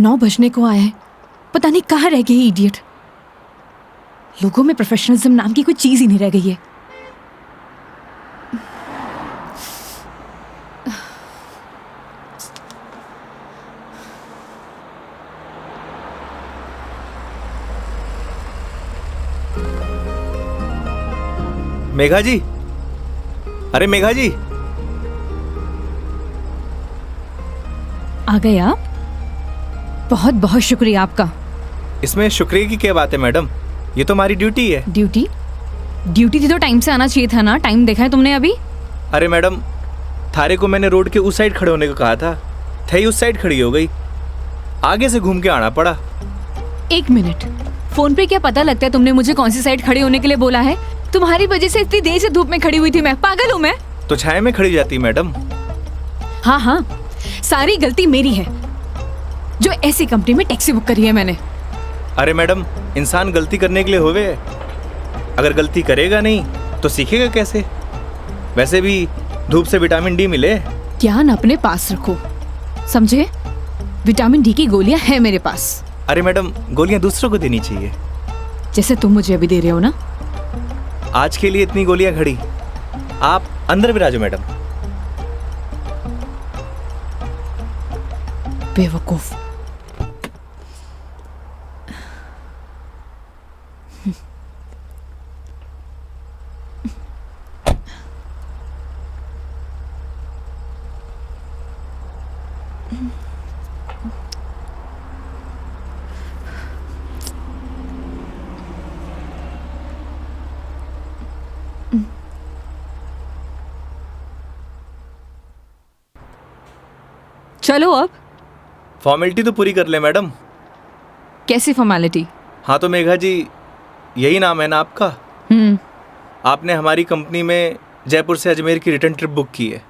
9 बजने को आया है, पता नहीं कहाँ रह गई इडियट। लोगों में प्रोफेशनलिज्म नाम की कोई चीज ही नहीं रह गई है। मेघा जी, अरे मेघा जी, आ गए आप? बहुत बहुत शुक्रिया आपका। इसमें शुक्रिया की क्या बात है मैडम, ये तो हमारी ड्यूटी है। ड्यूटी? ड्यूटी थी तो टाइम से आना चाहिए था ना। टाइम देखा है तुमने अभी? अरे मैडम, थारे को मैंने रोड के उस साइड खड़े होने को कहा था, थई उस साइड खड़ी हो गई, आगे से घूम के आना पड़ा। 1 मिनट, फोन पे क्या पता लगता है तुमने मुझे कौन सी साइड खड़े होने के लिए बोला है? तुम्हारी वजह से इतनी देर से धूप में खड़ी हुई थी मैं। पागल हूँ मैं? तो छाया में खड़ी जाती मैडम। हाँ हाँ, सारी गलती मेरी है जो ऐसी कंपनी में टैक्सी बुक करी है मैंने। अरे मैडम, इंसान गलती करने के लिए होवे, अगर गलती करेगा नहीं तो सीखेगा कैसे? वैसे भी धूप से विटामिन डी मिले। ज्ञान अपने पास रखो, समझे? विटामिन डी की गोलियां हैं मेरे पास। अरे मैडम, गोलियां दूसरों को देनी चाहिए, जैसे तुम मुझे अभी दे रहे हो ना। आज के लिए इतनी गोलियां खड़ी, आप अंदर विराजो मैडम। बेवकूफ। चलो अब। फॉर्मेलिटी तो पूरी कर ले मैडम। कैसी फॉर्मेलिटी? हाँ तो मेघा जी, यही नाम है ना आपका? आपने हमारी कंपनी में जयपुर से अजमेर की रिटर्न ट्रिप बुक की है।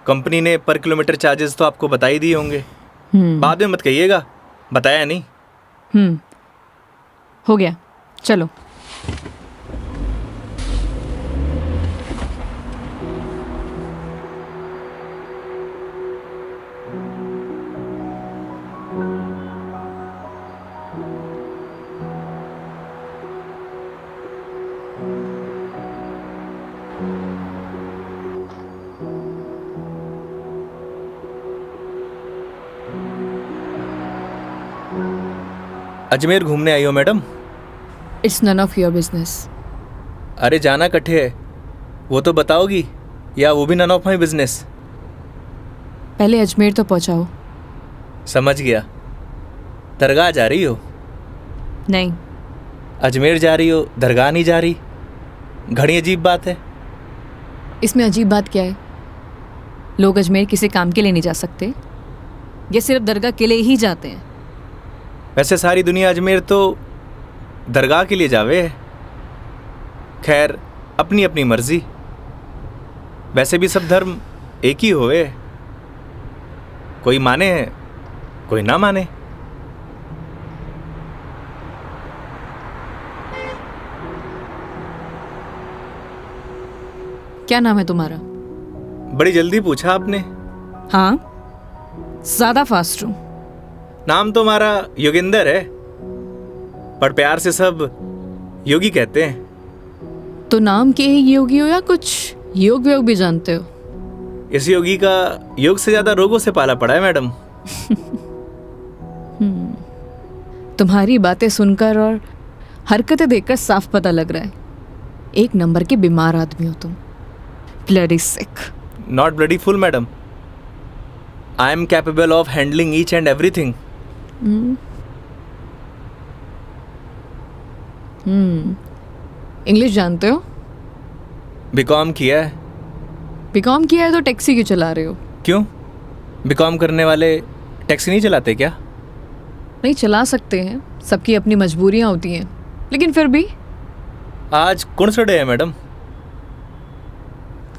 कंपनी ने पर किलोमीटर चार्जेस तो आपको बता ही दिए होंगे। बाद में मत कहिएगा बताया नहीं। हो गया, चलो। अजमेर घूमने आई हो madam? It's none of your business. अरे जाना कट्ठे है वो तो बताओगी, या वो भी नन ऑफ माई बिजनेस? पहले अजमेर तो पहुंचाओ। समझ गया। दरगाह जा रही हो? नहीं। अजमेर जा रही हो, दरगाह नहीं जा रही? घड़ी अजीब बात है। इसमें अजीब बात क्या है? लोग अजमेर किसी काम के लिए नहीं जा सकते, ये सिर्फ दरगाह के लिए ही जाते हैं। वैसे सारी दुनिया अजमेर तो दरगाह के लिए जावे है। खैर, अपनी अपनी मर्जी। वैसे भी सब धर्म एक ही होवे, कोई माने है कोई ना माने। क्या नाम है तुम्हारा? बड़ी जल्दी पूछा आपने। हाँ, ज्यादा फास्ट हूं। नाम तो हमारा योगेंद्र है, पर प्यार से सब योगी कहते हैं। तो नाम के ही योगी हो या कुछ योग व्योग भी जानते हो? इस योगी का योग से ज्यादा रोगों से पाला पड़ा है मैडम। तुम्हारी बातें सुनकर और हरकतें देखकर साफ पता लग रहा है एक नंबर के बीमार आदमी हो तुम। Bloody sick. Not bloody fool madam, I am capable of handling each and everything. English जानते हो? बीकॉम किया है। बीकॉम किया है तो टैक्सी क्यों चला रहे हो? क्यों, बीकॉम करने वाले टैक्सी नहीं चलाते क्या? नहीं, चला सकते हैं, सबकी अपनी मजबूरियां होती हैं, लेकिन फिर भी। आज कौन सा डे है मैडम?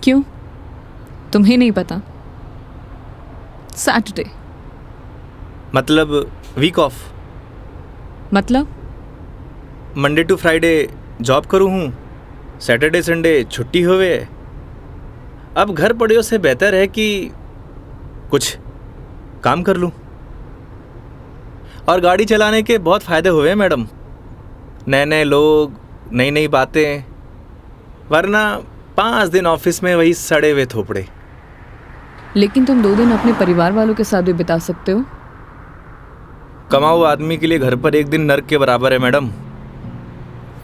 क्यों, तुम्हें नहीं पता? सैटरडे। मतलब वीक ऑफ? मतलब मंडे टू फ्राइडे जॉब करूँ हूँ, सैटरडे संडे छुट्टी होवे। अब घर पड़े से बेहतर है कि कुछ काम कर लूँ। और गाड़ी चलाने के बहुत फ़ायदे हुए हैं मैडम। नए नए लोग, नई नई बातें, वरना 5 दिन ऑफिस में वही सड़े हुए थोपड़े। लेकिन तुम 2 दिन अपने परिवार वालों के साथ भी बिता सकते हो। कमाऊ आदमी के लिए घर पर एक दिन नर्क के बराबर है मैडम।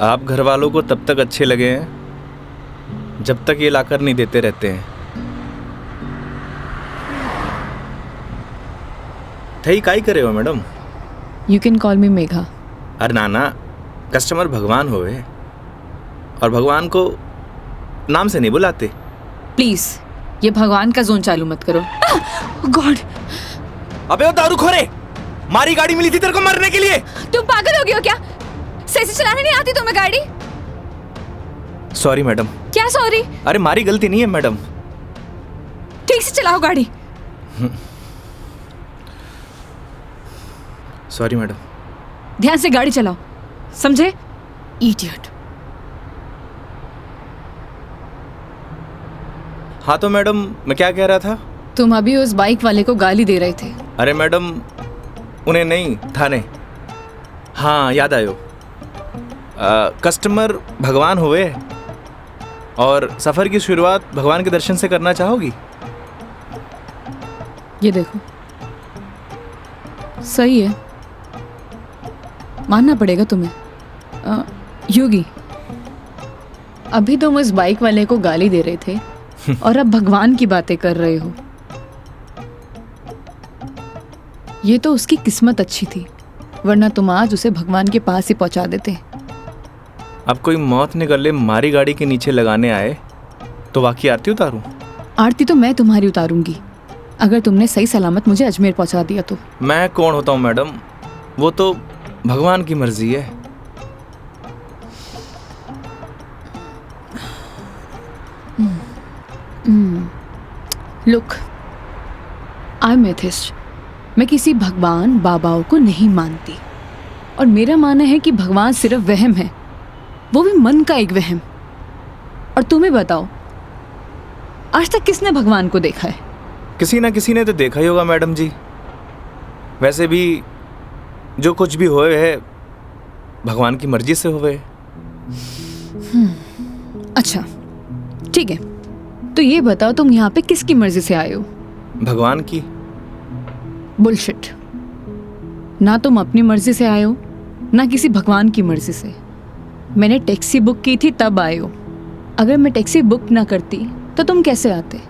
आप घर वालों को तब तक अच्छे लगे हैं जब तक ये लाकर नहीं देते रहते हैं। थई काई करे हो मैडम? यू कैन कॉल मी मेघा। अरे नाना, कस्टमर भगवान होवे और भगवान को नाम से नहीं बुलाते। प्लीज ये भगवान का जोन चालू मत करो। गॉड! अबे वो दारूखोरे, मारी गाड़ी मिली थी तेरे को मरने के लिए। तुम पागल हो गए हो क्या? सही से चलाने नहीं आती तुम्हें गाड़ी? Sorry madam. क्या सॉरी? अरे मारी गलती नहीं है मैडम। ठीक से चलाओ गाड़ी। Sorry madam. ध्यान से गाड़ी चलाओ, समझे? इडियट। हाँ तो मैडम, मैं क्या कह रहा था? तुम अभी उस बाइक वाले को गाली दे रहे थे। अरे मैडम, उन्हें नहीं, थाने। हाँ याद आयो। कस्टमर भगवान हुए और सफ़र की शुरुआत भगवान के दर्शन से करना चाहोगी? ये देखो, सही है, मानना पड़ेगा तुम्हें। योगी, अभी तुम उस बाइक वाले को गाली दे रहे थे और अब भगवान की बातें कर रहे हो। ये तो उसकी किस्मत अच्छी थी, वरना तुम आज उसे भगवान के पास ही पहुंचा देते। अब कोई मौत ने गले मारी गाड़ी के नीचे लगाने आए तो वाकई आरती उतारूं? आरती तो मैं तुम्हारी उतारूंगी अगर तुमने सही सलामत मुझे अजमेर पहुंचा दिया तो। मैं कौन होता हूँ मैडम, वो तो भगवान की मर्जी है। Look, I am atheist. मैं किसी भगवान बाबाओं को नहीं मानती और मेरा मानना है कि भगवान सिर्फ वहम है, वो भी मन का एक वहम। और तुम्हें बताओ, आज तक किसने भगवान को देखा है? किसी ना किसी ने तो देखा ही होगा मैडम जी। वैसे भी जो कुछ भी होए है भगवान की मर्जी से होए। अच्छा ठीक है, तो ये बताओ तुम यहाँ पे किसकी मर्जी से आए हो? भगवान की। बुलशिट। ना तुम अपनी मर्जी से आए हो, ना किसी भगवान की मर्जी से। मैंने टैक्सी बुक की थी तब आए हो। अगर मैं टैक्सी बुक ना करती तो तुम कैसे आते?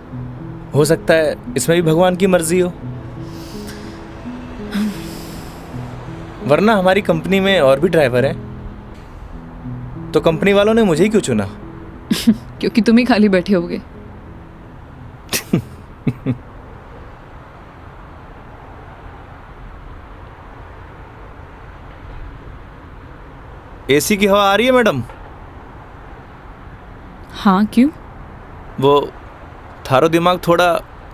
हो सकता है इसमें भी भगवान की मर्जी हो, वरना हमारी कंपनी में और भी ड्राइवर हैं, तो कंपनी वालों ने मुझे ही क्यों चुना? क्योंकि तुम ही खाली बैठे होगे। एसी की हवा आ रही है मैडम? हाँ क्यों? वो थारो दिमाग थोड़ा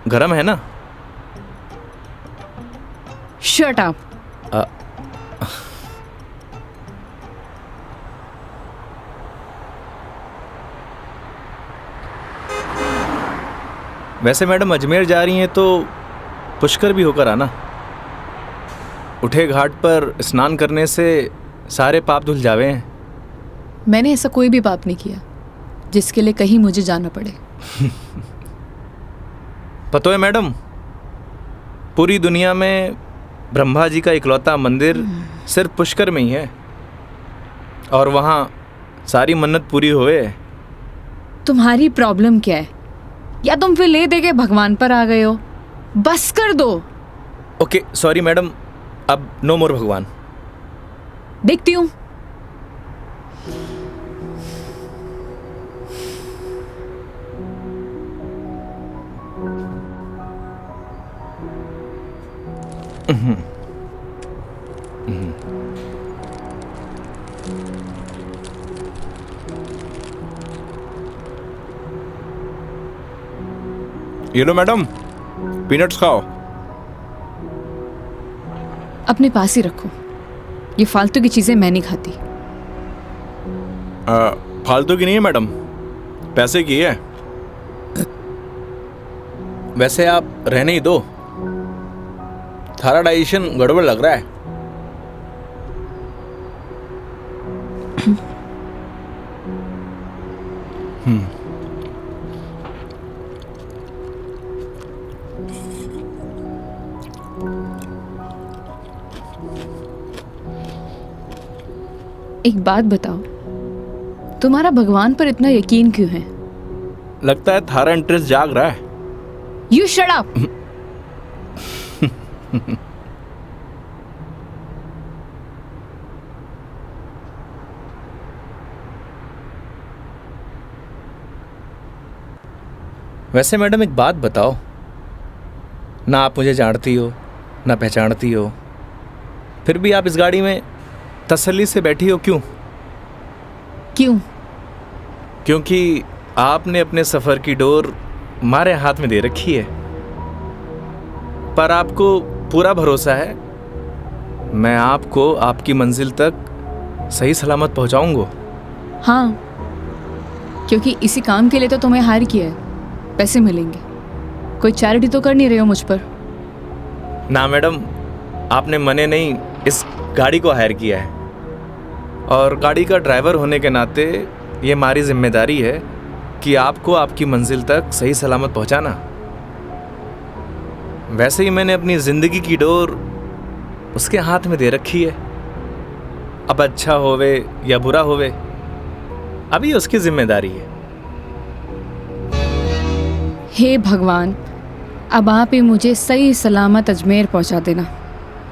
गर्म है ना? Shut up. वैसे मैडम अजमेर जा रही हैं तो पुष्कर भी होकर आना। उठे घाट पर स्नान करने से सारे पाप धुल जावे हैं। मैंने ऐसा कोई भी पाप नहीं किया जिसके लिए कहीं मुझे जाना पड़े। पता है मैडम, पूरी दुनिया में ब्रह्मा जी का इकलौता मंदिर सिर्फ पुष्कर में ही है और वहाँ सारी मन्नत पूरी हुए। तुम्हारी प्रॉब्लम क्या है? या तुम फिर ले दे के भगवान पर आ गए हो? बस कर दो। ओके सॉरी मैडम, अब नो मोर भगवान। देखती हूँ। ये लो मैडम, पीनट्स खाओ। अपने पास ही रखो, ये फालतू की चीजें मैं नहीं खाती। फालतू की नहीं है मैडम, पैसे की है। वैसे आप रहने ही दो, थारा डाइजेशन गड़बड़ लग रहा है। एक बात बताओ, तुम्हारा भगवान पर इतना यकीन क्यों है? लगता है थारा इंटरेस्ट जाग रहा है। You shut up. वैसे मैडम एक बात बताओ, ना आप मुझे जानती हो ना पहचानती हो, फिर भी आप इस गाड़ी में तसल्ली से बैठी हो, क्यों? क्यों? क्योंकि आपने अपने सफ़र की डोर हमारे हाथ में दे रखी है, पर आपको पूरा भरोसा है मैं आपको आपकी मंजिल तक सही सलामत पहुंचाऊंगा। हाँ, क्योंकि इसी काम के लिए तो तुम्हें हायर किया है, पैसे मिलेंगे। कोई चैरिटी तो कर नहीं रहे हो मुझ पर? ना मैडम, आपने मने नहीं इस गाड़ी को हायर किया है, और गाड़ी का ड्राइवर होने के नाते ये हमारी जिम्मेदारी है कि आपको आपकी मंजिल तक सही सलामत पहुंचाना। वैसे ही मैंने अपनी ज़िंदगी की डोर उसके हाथ में दे रखी है। अब अच्छा होवे या बुरा होवे, अभी उसकी जिम्मेदारी है। हे भगवान, अब आप ही मुझे सही सलामत अजमेर पहुंचा देना,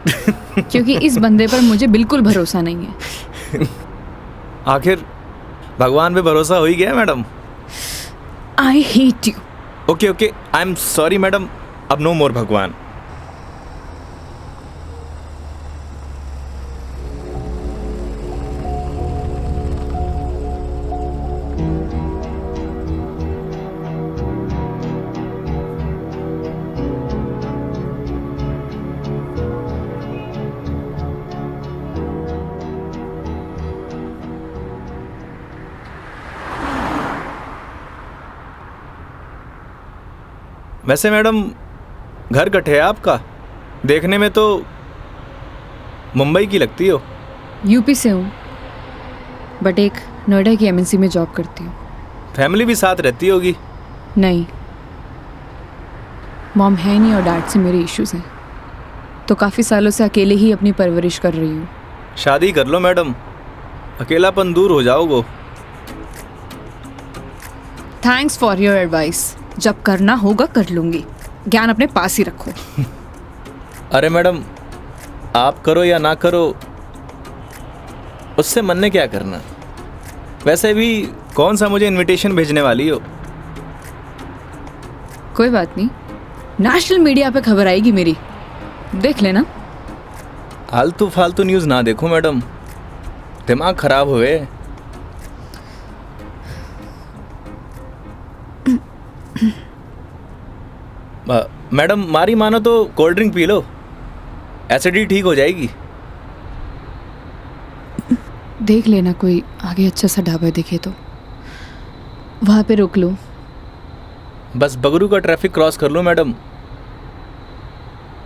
क्योंकि इस बंदे पर मुझे बिल्कुल भरोसा नहीं है। आखिर भगवान पे भरोसा हो ही गया madam. I hate you. Okay okay, I am sorry madam, अब नो मोर भगवान। वैसे मैडम घर कट है आपका? देखने में तो मुंबई की लगती हो। यूपी से हूँ, बट एक नोएडा की एमएनसी में जॉब करती हूँ। फैमिली भी साथ रहती होगी? नहीं, मॉम है नहीं और डैड से मेरे इश्यूज हैं, तो काफ़ी सालों से अकेले ही अपनी परवरिश कर रही हूँ। शादी कर लो मैडम, अकेलापन दूर हो जाओगे। Thanks for your advice. जब करना होगा कर लूँगी, ज्ञान अपने पास ही रखो। अरे मैडम, आप करो या ना करो, उससे मन ने क्या करना। वैसे भी कौन सा मुझे इनविटेशन भेजने वाली हो? कोई बात नहीं, नेशनल मीडिया पे खबर आएगी मेरी, देख लेना। आलतू फालतू न्यूज़ ना देखो मैडम, दिमाग खराब हुए। मैडम मारी मानो तो cold drink P low, acidity ठीक हो जाएगी। देख लेना, कोई आगे अच्छा सा ढाबा दिखे तो वहाँ पे रोक लो। बस बगरू का ट्रैफिक क्रॉस कर लो मैडम,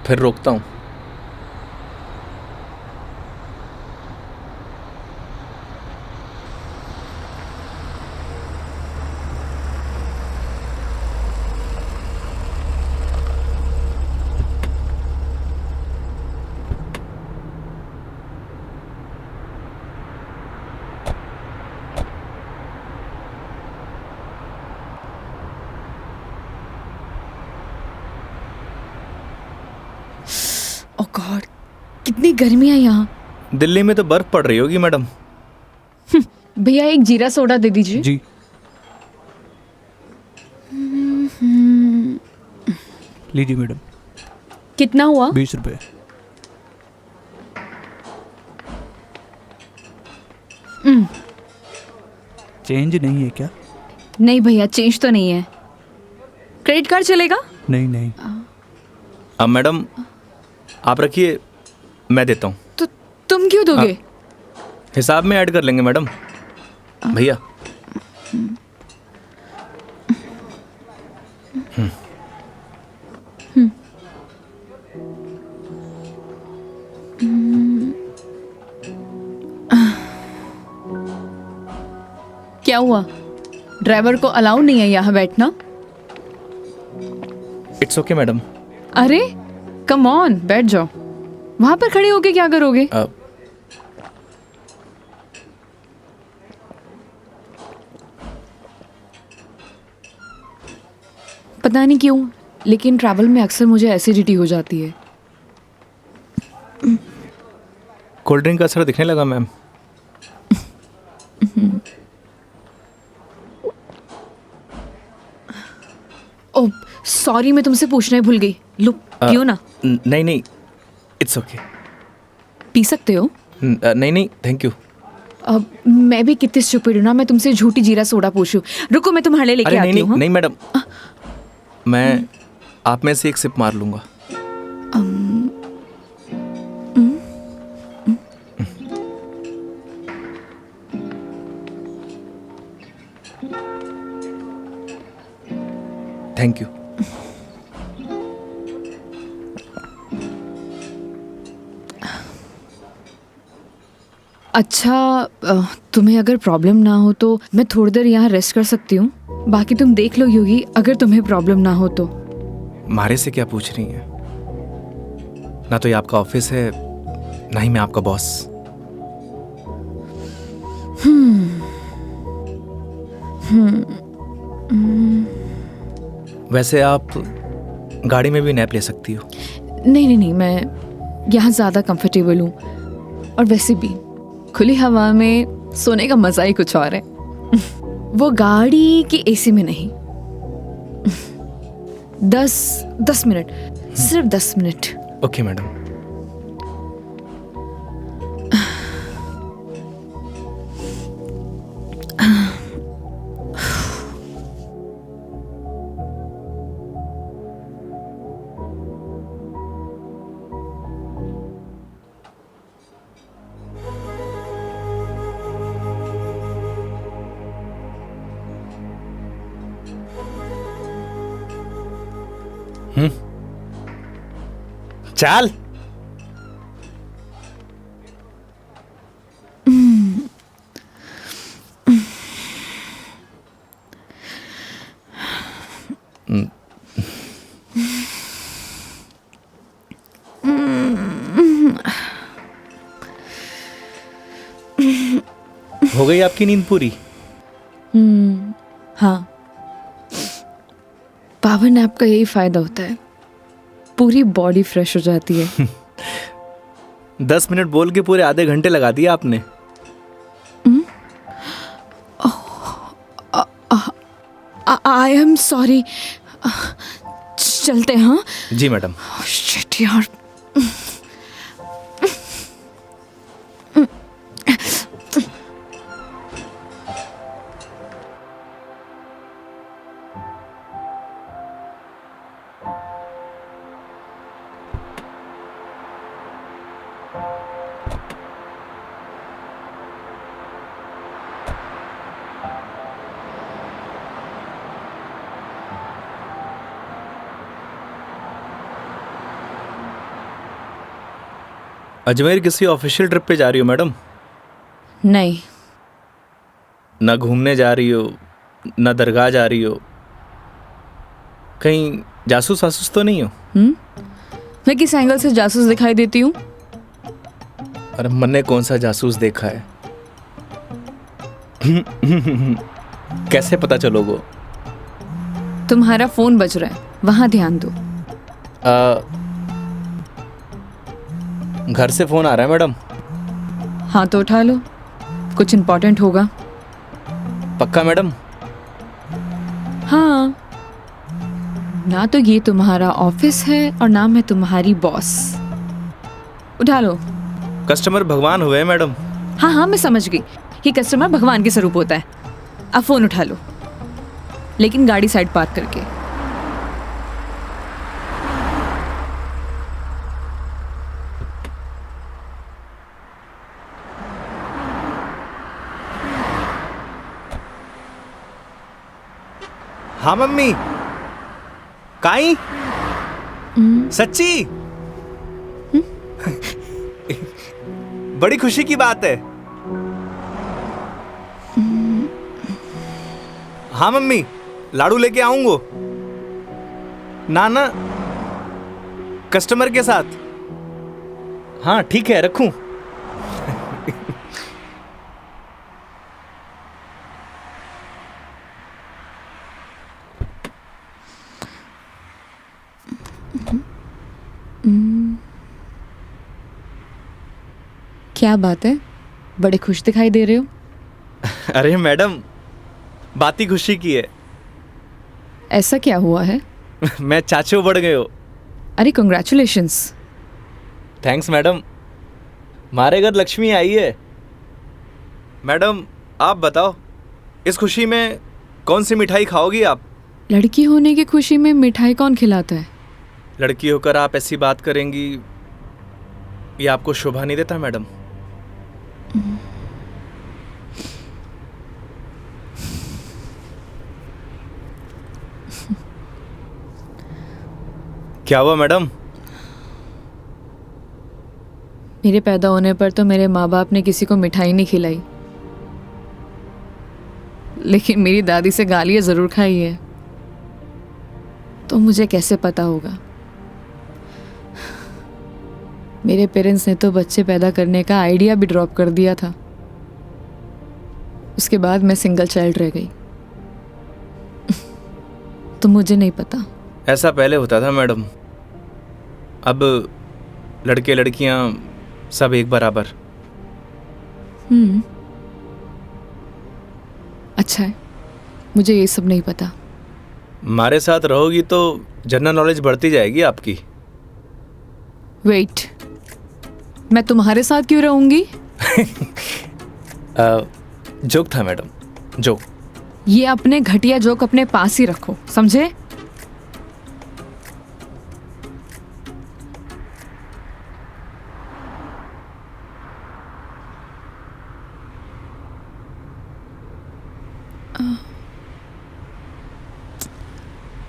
फिर रोकता हूँ। ओह गॉड, कितनी गर्मी है यहाँ। दिल्ली में तो बर्फ पड़ रही होगी मैडम। भैया एक जीरा सोडा दे दीजिए। जी। लीजिए मैडम। कितना हुआ? 20 रुपये। चेंज नहीं है क्या? नहीं भैया, चेंज तो नहीं है। क्रेडिट कार्ड चलेगा? नहीं नहीं। अब मैडम आप रखिए, मैं देता हूँ। तो तुम क्यों दोगे? हिसाब में ऐड कर लेंगे मैडम। भैया क्या हुआ? ड्राइवर को अलाउ नहीं है यहाँ बैठना। It's okay madam. अरे कम ऑन, बैठ जाओ। वहां पर खड़े होके क्या करोगे? पता नहीं क्यों, लेकिन ट्रैवल में अक्सर मुझे एसिडिटी हो जाती है। कोल्ड ड्रिंक का असर दिखने लगा मैम। ओह सॉरी, मैं तुमसे पूछना ही भूल गई। लो पियो ना। नहीं नहीं, इट्स ओके। पी सकते हो। नहीं नहीं, थैंक यू। अब मैं भी कितनी स्टूपिड हूँ ना, मैं तुमसे झूठी जीरा सोडा पूछूं। रुको मैं तुम्हारे लिए लेके अरे आती हूँ। नहीं मैडम, मैं आप में से एक सिप मार लूंगा। Thank you. अच्छा तुम्हें अगर प्रॉब्लम ना हो तो मैं थोड़ी देर यहाँ रेस्ट कर सकती हूँ। बाकी तुम देख लो योगी, अगर तुम्हें प्रॉब्लम ना हो तो। मारे से क्या पूछ रही हैं? ना तो ये आपका ऑफिस है, ना ही मैं आपका बॉस। वैसे आप गाड़ी में भी नैप ले सकती हो। नहीं नहीं नहीं, मैं यहाँ ज़्यादा कंफर्टेबल हूँ, और वैसे भी खुली हवा में सोने का मज़ा ही कुछ और है। वो गाड़ी की एसी में नहीं। 10 मिनट, सिर्फ 10 मिनट। Okay madam. चल। हो गई आपकी नींद पूरी? हाँ, पावर नैप का यही फायदा होता है, पूरी बॉडी फ्रेश हो जाती है। 10 मिनट बोल के पूरे आधे घंटे लगा दिया आपने। आई एम सॉरी। चलते हैं। हाँ जी मैडम। शिट यार। अजमेर किसी ऑफिशियल ट्रिप पे जा रही हो मैडम? नहीं। ना घूमने जा रही हो, ना दरगाह जा रही हो, कहीं जासूस वासूस तो नहीं हो? मैं किस एंगल से जासूस दिखाई देती हूँ? अरे मैंने कौन सा जासूस देखा है? कैसे पता चलोगे? तुम्हारा फोन बज रहा है, वहां ध्यान दो। घर से फोन आ रहा है मैडम। हाँ तो उठा लो, कुछ इम्पोर्टेंट होगा। पक्का मैडम? हाँ, ना तो ये तुम्हारा ऑफिस है और ना मैं तुम्हारी बॉस। उठा लो। कस्टमर भगवान हुए मैडम। हाँ हाँ मैं समझ गई, ये कस्टमर भगवान के स्वरूप होता है। अब फोन उठा लो, लेकिन गाड़ी साइड पार्क करके। हाँ मम्मी। काई? सच्ची? बड़ी खुशी की बात है। हाँ मम्मी, लाडू लेके आऊंगो। ना ना, कस्टमर के साथ। हाँ ठीक है, रखूं? क्या बात है, बड़े खुश दिखाई दे रहे हो। अरे मैडम, बात ही खुशी की है। ऐसा क्या हुआ है? मैं चाचू बढ़ गए हो। अरे कंग्रेचुलेशंस। थैंक्स मैडम, हमारे घर लक्ष्मी आई है। मैडम आप बताओ, इस खुशी में कौन सी मिठाई खाओगी आप? लड़की होने की खुशी में मिठाई कौन खिलाता है? लड़की होकर आप ऐसी बात करेंगी, ये आपको शोभा नहीं देता मैडम। क्या हुआ मैडम? मेरे पैदा होने पर तो मेरे माँ बाप ने किसी को मिठाई नहीं खिलाई, लेकिन मेरी दादी से गालियाँ ज़रूर खाई है। तो मुझे कैसे पता होगा? मेरे पेरेंट्स ने तो बच्चे पैदा करने का आइडिया भी ड्रॉप कर दिया था। उसके बाद मैं सिंगल चाइल्ड रह गई। तो मुझे नहीं पता। ऐसा पहले होता था मैडम, अब लड़के लड़कियां सब एक बराबर। अच्छा है, मुझे ये सब नहीं पता। हमारे साथ रहोगी तो जनरल नॉलेज बढ़ती जाएगी आपकी। वेट, मैं तुम्हारे साथ क्यों रहूंगी? जोक था मैडम, जोक। ये अपने घटिया जोक अपने पास ही रखो, समझे?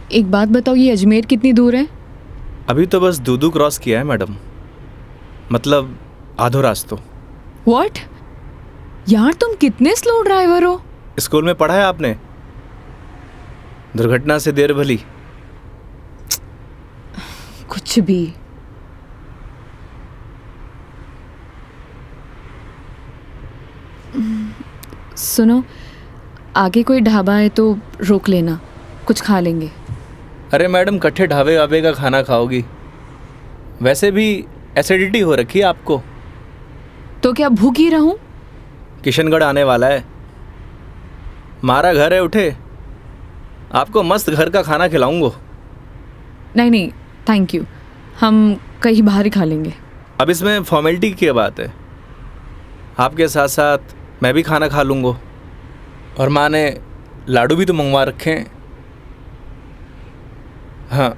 एक बात बताओ, ये अजमेर कितनी दूर है? अभी तो बस दूदू क्रॉस किया है मैडम, मतलब आधो रास्तो। व्हाट? यार तुम कितने स्लो ड्राइवर हो। स्कूल में पढ़ा है आपने, दुर्घटना से देर भली। कुछ भी। सुनो, आगे कोई ढाबा है तो रोक लेना, कुछ खा लेंगे। अरे मैडम, कट्ठे ढाबे वाबे का खाना खाओगी? वैसे भी एसिडिटी हो रखी है आपको। तो क्या भूखी रहूं? किशनगढ़ आने वाला है, हमारा घर है, उठे आपको मस्त घर का खाना खिलाऊंगा। नहीं नहीं, थैंक यू, हम कहीं बाहर ही खा लेंगे। अब इसमें फॉर्मेलिटी की बात है, आपके साथ साथ मैं भी खाना खा लूँगा। और माँ ने लाडू भी तो मंगवा रखे हैं। हाँ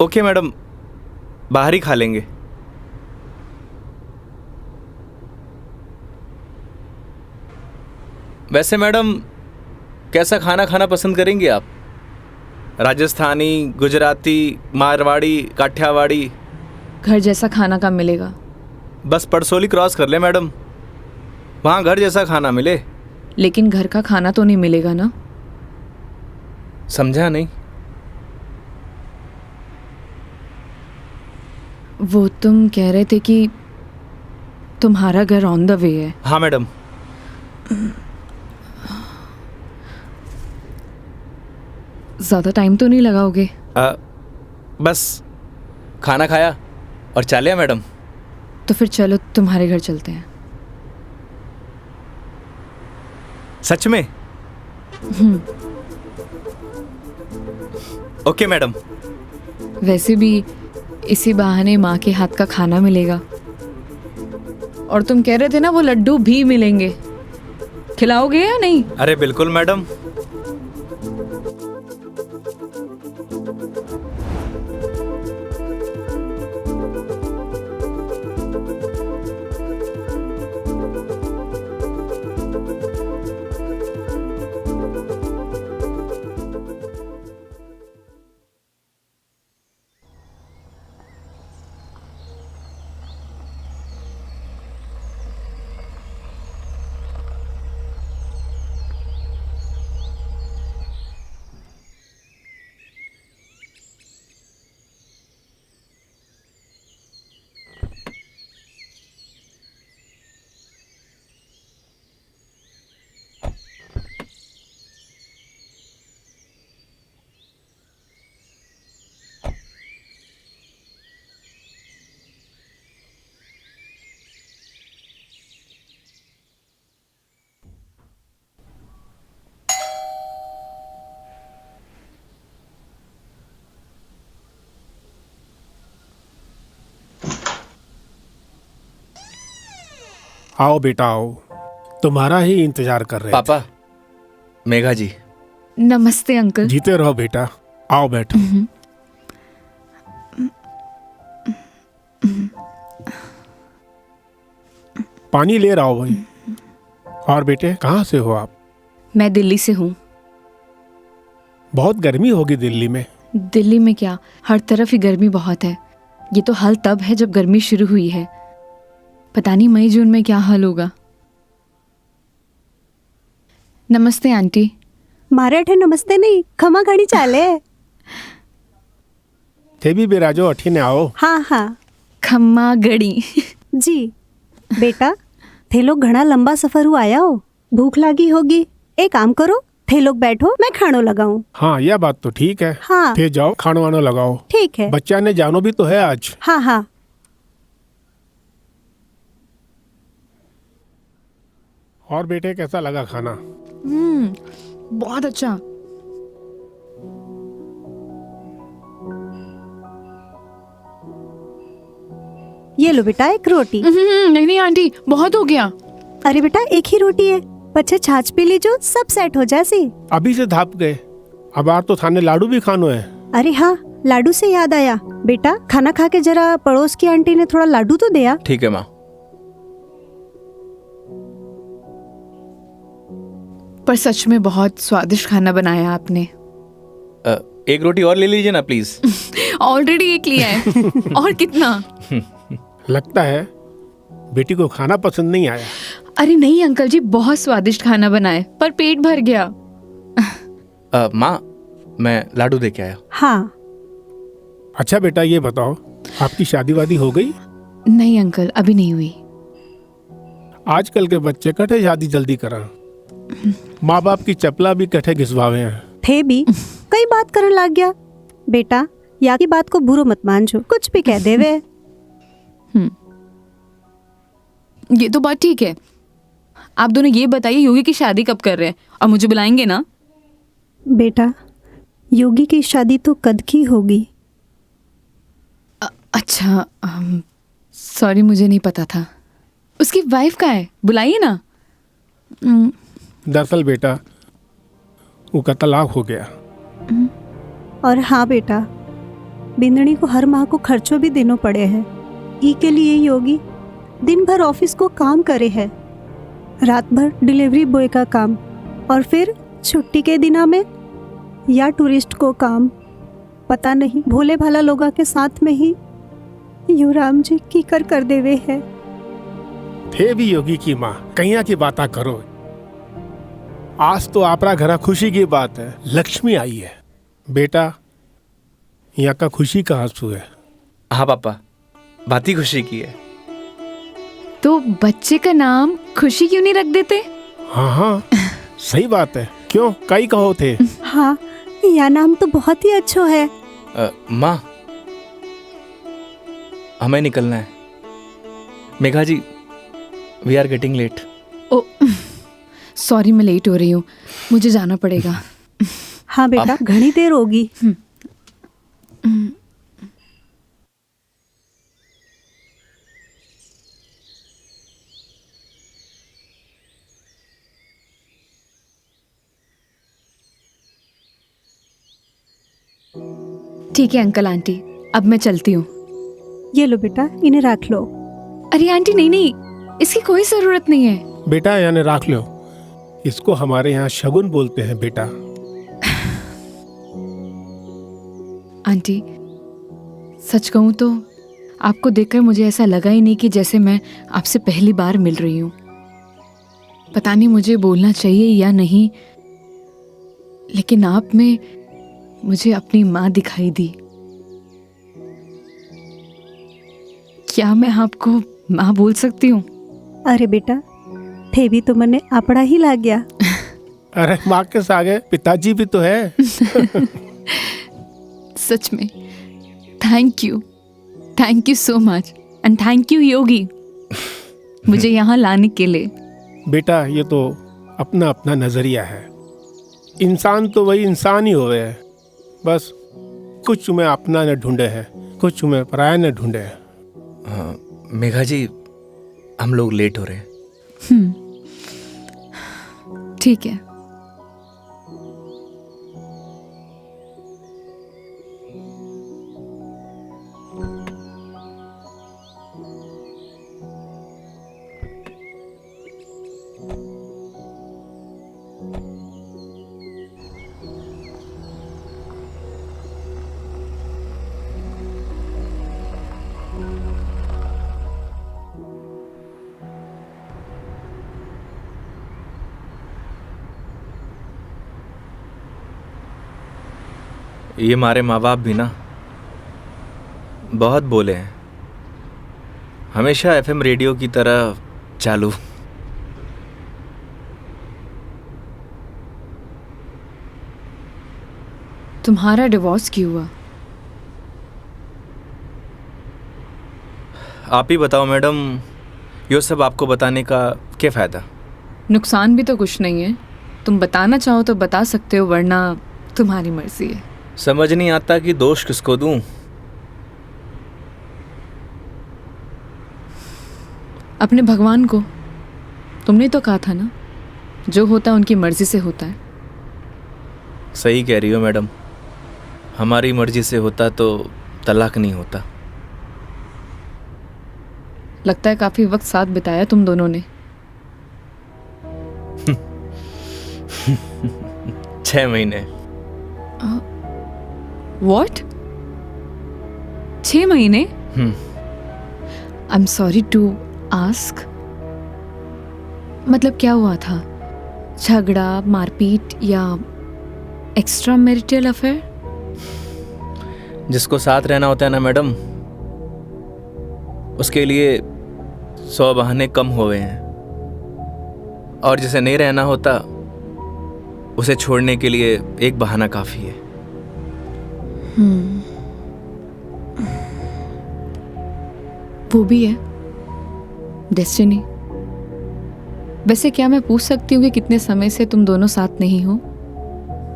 ओके मैडम, बाहर ही खा लेंगे। वैसे मैडम, कैसा खाना खाना पसंद करेंगी आप? राजस्थानी, गुजराती, मारवाड़ी, काठियावाड़ी? घर जैसा खाना कब मिलेगा? बस पड़सोली क्रॉस कर ले मैडम, वहाँ घर जैसा खाना मिले। लेकिन घर का खाना तो नहीं मिलेगा ना? समझा नहीं। वो तुम कह रहे थे कि तुम्हारा घर ऑन द वे है। हाँ मैडम। ज़्यादा टाइम तो नहीं लगाओगे? बस खाना खाया और चलिए मैडम। तो फिर चलो तुम्हारे घर चलते हैं। सच में? Okay madam. वैसे भी इसी बहाने माँ के हाथ का खाना मिलेगा। और तुम कह रहे थे ना वो लड्डू भी मिलेंगे, खिलाओगे या नहीं? अरे बिल्कुल मैडम। आओ बेटा आओ, तुम्हारा ही इंतजार कर रहे पापा, मेघा जी। नमस्ते अंकल। थे। जीते रहो बेटा, आओ बैठो। पानी ले रहा हो भाई। और बेटे कहाँ से हो आप? मैं दिल्ली से हूँ। बहुत गर्मी होगी दिल्ली में। दिल्ली में क्या, हर तरफ ही गर्मी बहुत है। ये तो हाल तब है जब गर्मी शुरू हुई है, पता नहीं मई जून में क्या हाल होगा। नमस्ते आंटी। मारे नमस्ते नहीं, खमा घड़ी चाले। थे भी बिराजो अठी ने आओ। हाँ हाँ खम्मा गड़ी। जी। बेटा थे लोग घना लंबा सफर हुआ आया हो, भूख लगी होगी। एक काम करो, थे लोग बैठो, मैं खानो लगाऊं। हाँ यह बात तो ठीक है। हाँ थे जाओ खानो वानो लगाओ। ठीक है। बच्चा ने जानो भी तो है आज। हाँ हाँ। और बेटे कैसा लगा खाना? बहुत अच्छा। ये लो बेटा एक रोटी। नहीं नहीं आंटी, बहुत हो गया। अरे बेटा एक ही रोटी है, पछे छाछ पी लीजो, सब सेट हो जासी। अभी से धाप गए, अब आर तो थाने लाडू भी खानो है। अरे हाँ, लाडू से याद आया, बेटा खाना खा के जरा पड़ोस की आंटी ने थोड़ा लाडू तो दिया। ठीक है माँ। पर सच में बहुत स्वादिष्ट खाना बनाया आपने। एक रोटी और ले लीजिए ना प्लीज। ऑलरेडी एक लिया है। और कितना? लगता है बेटी को खाना पसंद नहीं आया। अरे नहीं अंकल जी, बहुत स्वादिष्ट खाना बनाए, पर पेट भर गया। माँ, मैं लाडू दे के आया। हाँ। अच्छा बेटा ये बताओ, आपकी शादी वादी हो गई? नहीं अंकल, अभी नहीं हुई। आजकल के बच्चे कटे शादी जल्दी करा, माँ बाप की चपला भी कटे घिसवावे हैं। थे भी कई बात करने लग गया। बेटा या की बात को बुरो मत मानजो, कुछ भी कह देवे। ये तो बात ठीक है। आप दोनों ये बताइए, योगी की शादी कब कर रहे हैं, और मुझे बुलाएंगे ना? बेटा योगी की शादी तो कद की होगी। अच्छा, सॉरी, मुझे नहीं पता था। उसकी वाइफ का है, बुलाइए ना। दरअसल बेटा वो का तलाक हो गया। और हाँ बेटा, बिंदनी को हर माह को खर्चों भी देना पड़े हैं। ई के लिए योगी दिन भर ऑफिस को काम करे है, रात भर डिलीवरी बॉय का काम, और फिर छुट्टी के दिना में या टूरिस्ट को काम। पता नहीं भोले भाला लोगों के साथ में ही युवराम जी की कर देवे है। थे भी योगी की माँ, कहिया की बात करो। आज तो आपरा घरा खुशी की बात है, लक्ष्मी आई है। बेटा यहाँ का खुशी का आंसू है। हाँ पापा, बात ही खुशी की है। तो बच्चे का नाम खुशी क्यों नहीं रख देते? हाँ हाँ सही बात है, क्यों कई कहो थे। हाँ, यह नाम तो बहुत ही अच्छा है। माँ, हमें निकलना है। Megha ji, we are getting late. Oh sorry, मैं लेट हो रही हूँ, मुझे जाना पड़ेगा। हाँ बेटा, घनी देर होगी। ठीक है अंकल आंटी, अब मैं चलती हूँ। ये लो बेटा, इन्हें रख लो। अरे आंटी नहीं नहीं, इसकी कोई जरूरत नहीं है। बेटा यानी राख लो, इसको हमारे यहाँ शगुन बोलते हैं बेटा। आंटी सच कहूँ तो आपको देखकर मुझे ऐसा लगा ही नहीं कि जैसे मैं आपसे पहली बार मिल रही हूँ। पता नहीं मुझे बोलना चाहिए या नहीं, लेकिन आप में मुझे अपनी माँ दिखाई दी। क्या मैं आपको माँ बोल सकती हूँ? अरे बेटा, थे भी तो मने अपना ही लग गया। अरे माँ के आगे पिताजी भी तो है। सच में thank you so much, and thank you Yogi मुझे यहाँ लाने के लिए। बेटा ये तो अपना अपना नजरिया है, इंसान तो वही इंसान ही होवे है, बस कुछ में अपना न ढूंढे है, कुछ में पराया न ढूंढे है। मेघा जी, हम लोग लेट हो रहे हैं। ठीक है। ये हमारे माँ बाप भी ना बहुत बोले हैं, हमेशा एफएम रेडियो की तरह चालू। तुम्हारा डिवोर्स क्यों हुआ? आप ही बताओ मैडम, ये सब आपको बताने का क्या फ़ायदा? नुकसान भी तो कुछ नहीं है। तुम बताना चाहो तो बता सकते हो, वरना तुम्हारी मर्जी है। समझ नहीं आता कि दोष किसको दूं। अपने भगवान को। तुमने तो कहा था ना, जो होता है उनकी मर्जी से होता है। सही कह रही हो मैडम, हमारी मर्जी से होता तो तलाक नहीं होता। लगता है काफी वक्त साथ बिताया तुम दोनों ने। 6 महीने। What? 6 महीने? I'm sorry to ask. मतलब क्या हुआ था? झगड़ा, मारपीट या एक्स्ट्रा मैरिटल अफेयर? जिसको साथ रहना होता है ना मैडम, उसके लिए 100 बहाने कम हुए हैं, और जिसे नहीं रहना होता उसे छोड़ने के लिए एक बहाना काफी है। वो भी है डेस्टिनी। वैसे क्या मैं पूछ सकती हूँ कि कितने समय से तुम दोनों साथ नहीं हो?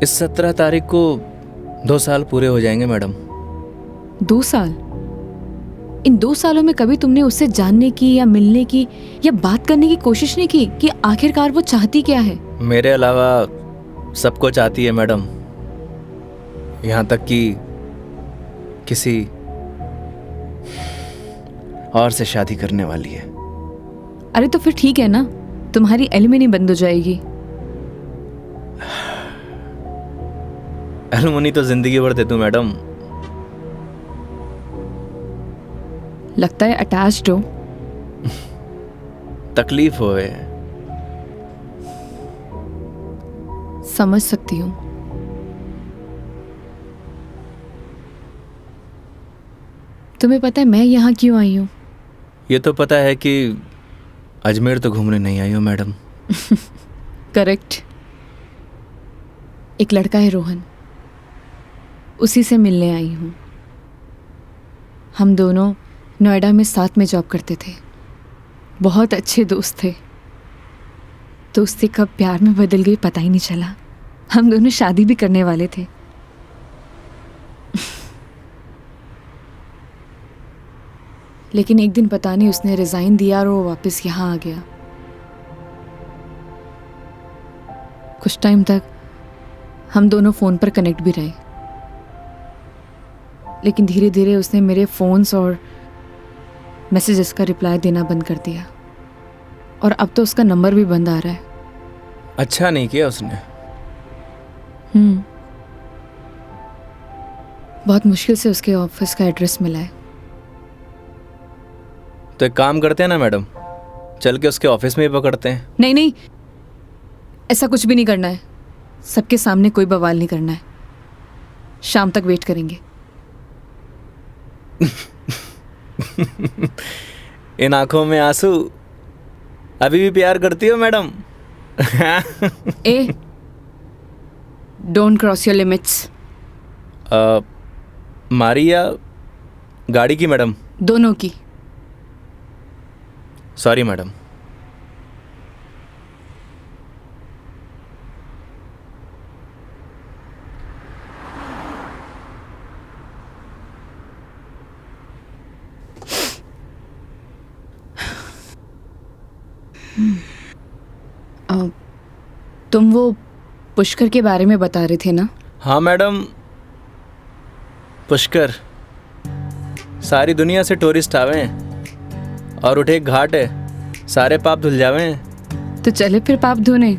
इस 17 तारीख को 2 साल पूरे हो जाएंगे मैडम। 2 साल? इन 2 सालों में कभी तुमने उससे जानने की या मिलने की या बात करने की कोशिश नहीं की कि आखिरकार वो चाहती क्या है? मेरे अलावा सबको चाहती है मैडम, यहाँ तक कि किसी और से शादी करने वाली है। अरे तो फिर ठीक है ना, तुम्हारी एलिमनी बंद हो जाएगी। एलुमनी तो जिंदगी भर दे दूं मैडम। लगता है अटैच्ड हो। तकलीफ होए। समझ सकती हूँ। तुम्हें पता है मैं यहाँ क्यों आई हूँ? ये तो पता है कि अजमेर तो घूमने नहीं आई हो मैडम। करेक्ट। एक लड़का है रोहन, उसी से मिलने आई हूँ। हम दोनों नोएडा में साथ में जॉब करते थे, बहुत अच्छे दोस्त थे। दोस्ती कब प्यार में बदल गई पता ही नहीं चला। हम दोनों शादी भी करने वाले थे। लेकिन एक दिन पता नहीं उसने रिजाइन दिया और वो वापस यहाँ आ गया। कुछ टाइम तक हम दोनों फ़ोन पर कनेक्ट भी रहे, लेकिन धीरे धीरे उसने मेरे फ़ोन्स और मैसेजेस का रिप्लाई देना बंद कर दिया, और अब तो उसका नंबर भी बंद आ रहा है। अच्छा नहीं किया उसने। बहुत मुश्किल से उसके ऑफिस का एड्रेस मिला है। तो एक काम करते हैं ना मैडम, चल के उसके ऑफिस में ही पकड़ते हैं। नहीं नहीं, ऐसा कुछ भी नहीं करना है। सबके सामने कोई बवाल नहीं करना है। शाम तक वेट करेंगे। इन आंखों में आंसू, अभी भी प्यार करती हो madam? A, don't cross your limits. मारी या गाड़ी की मैडम? दोनों की। Sorry madam. तुम वो पुष्कर के बारे में बता रहे थे ना? हाँ मैडम, पुष्कर सारी दुनिया से टूरिस्ट आवे हैं और उठे एक घाट है, सारे पाप धुल जावे हैं। तो चले फिर पाप धोने।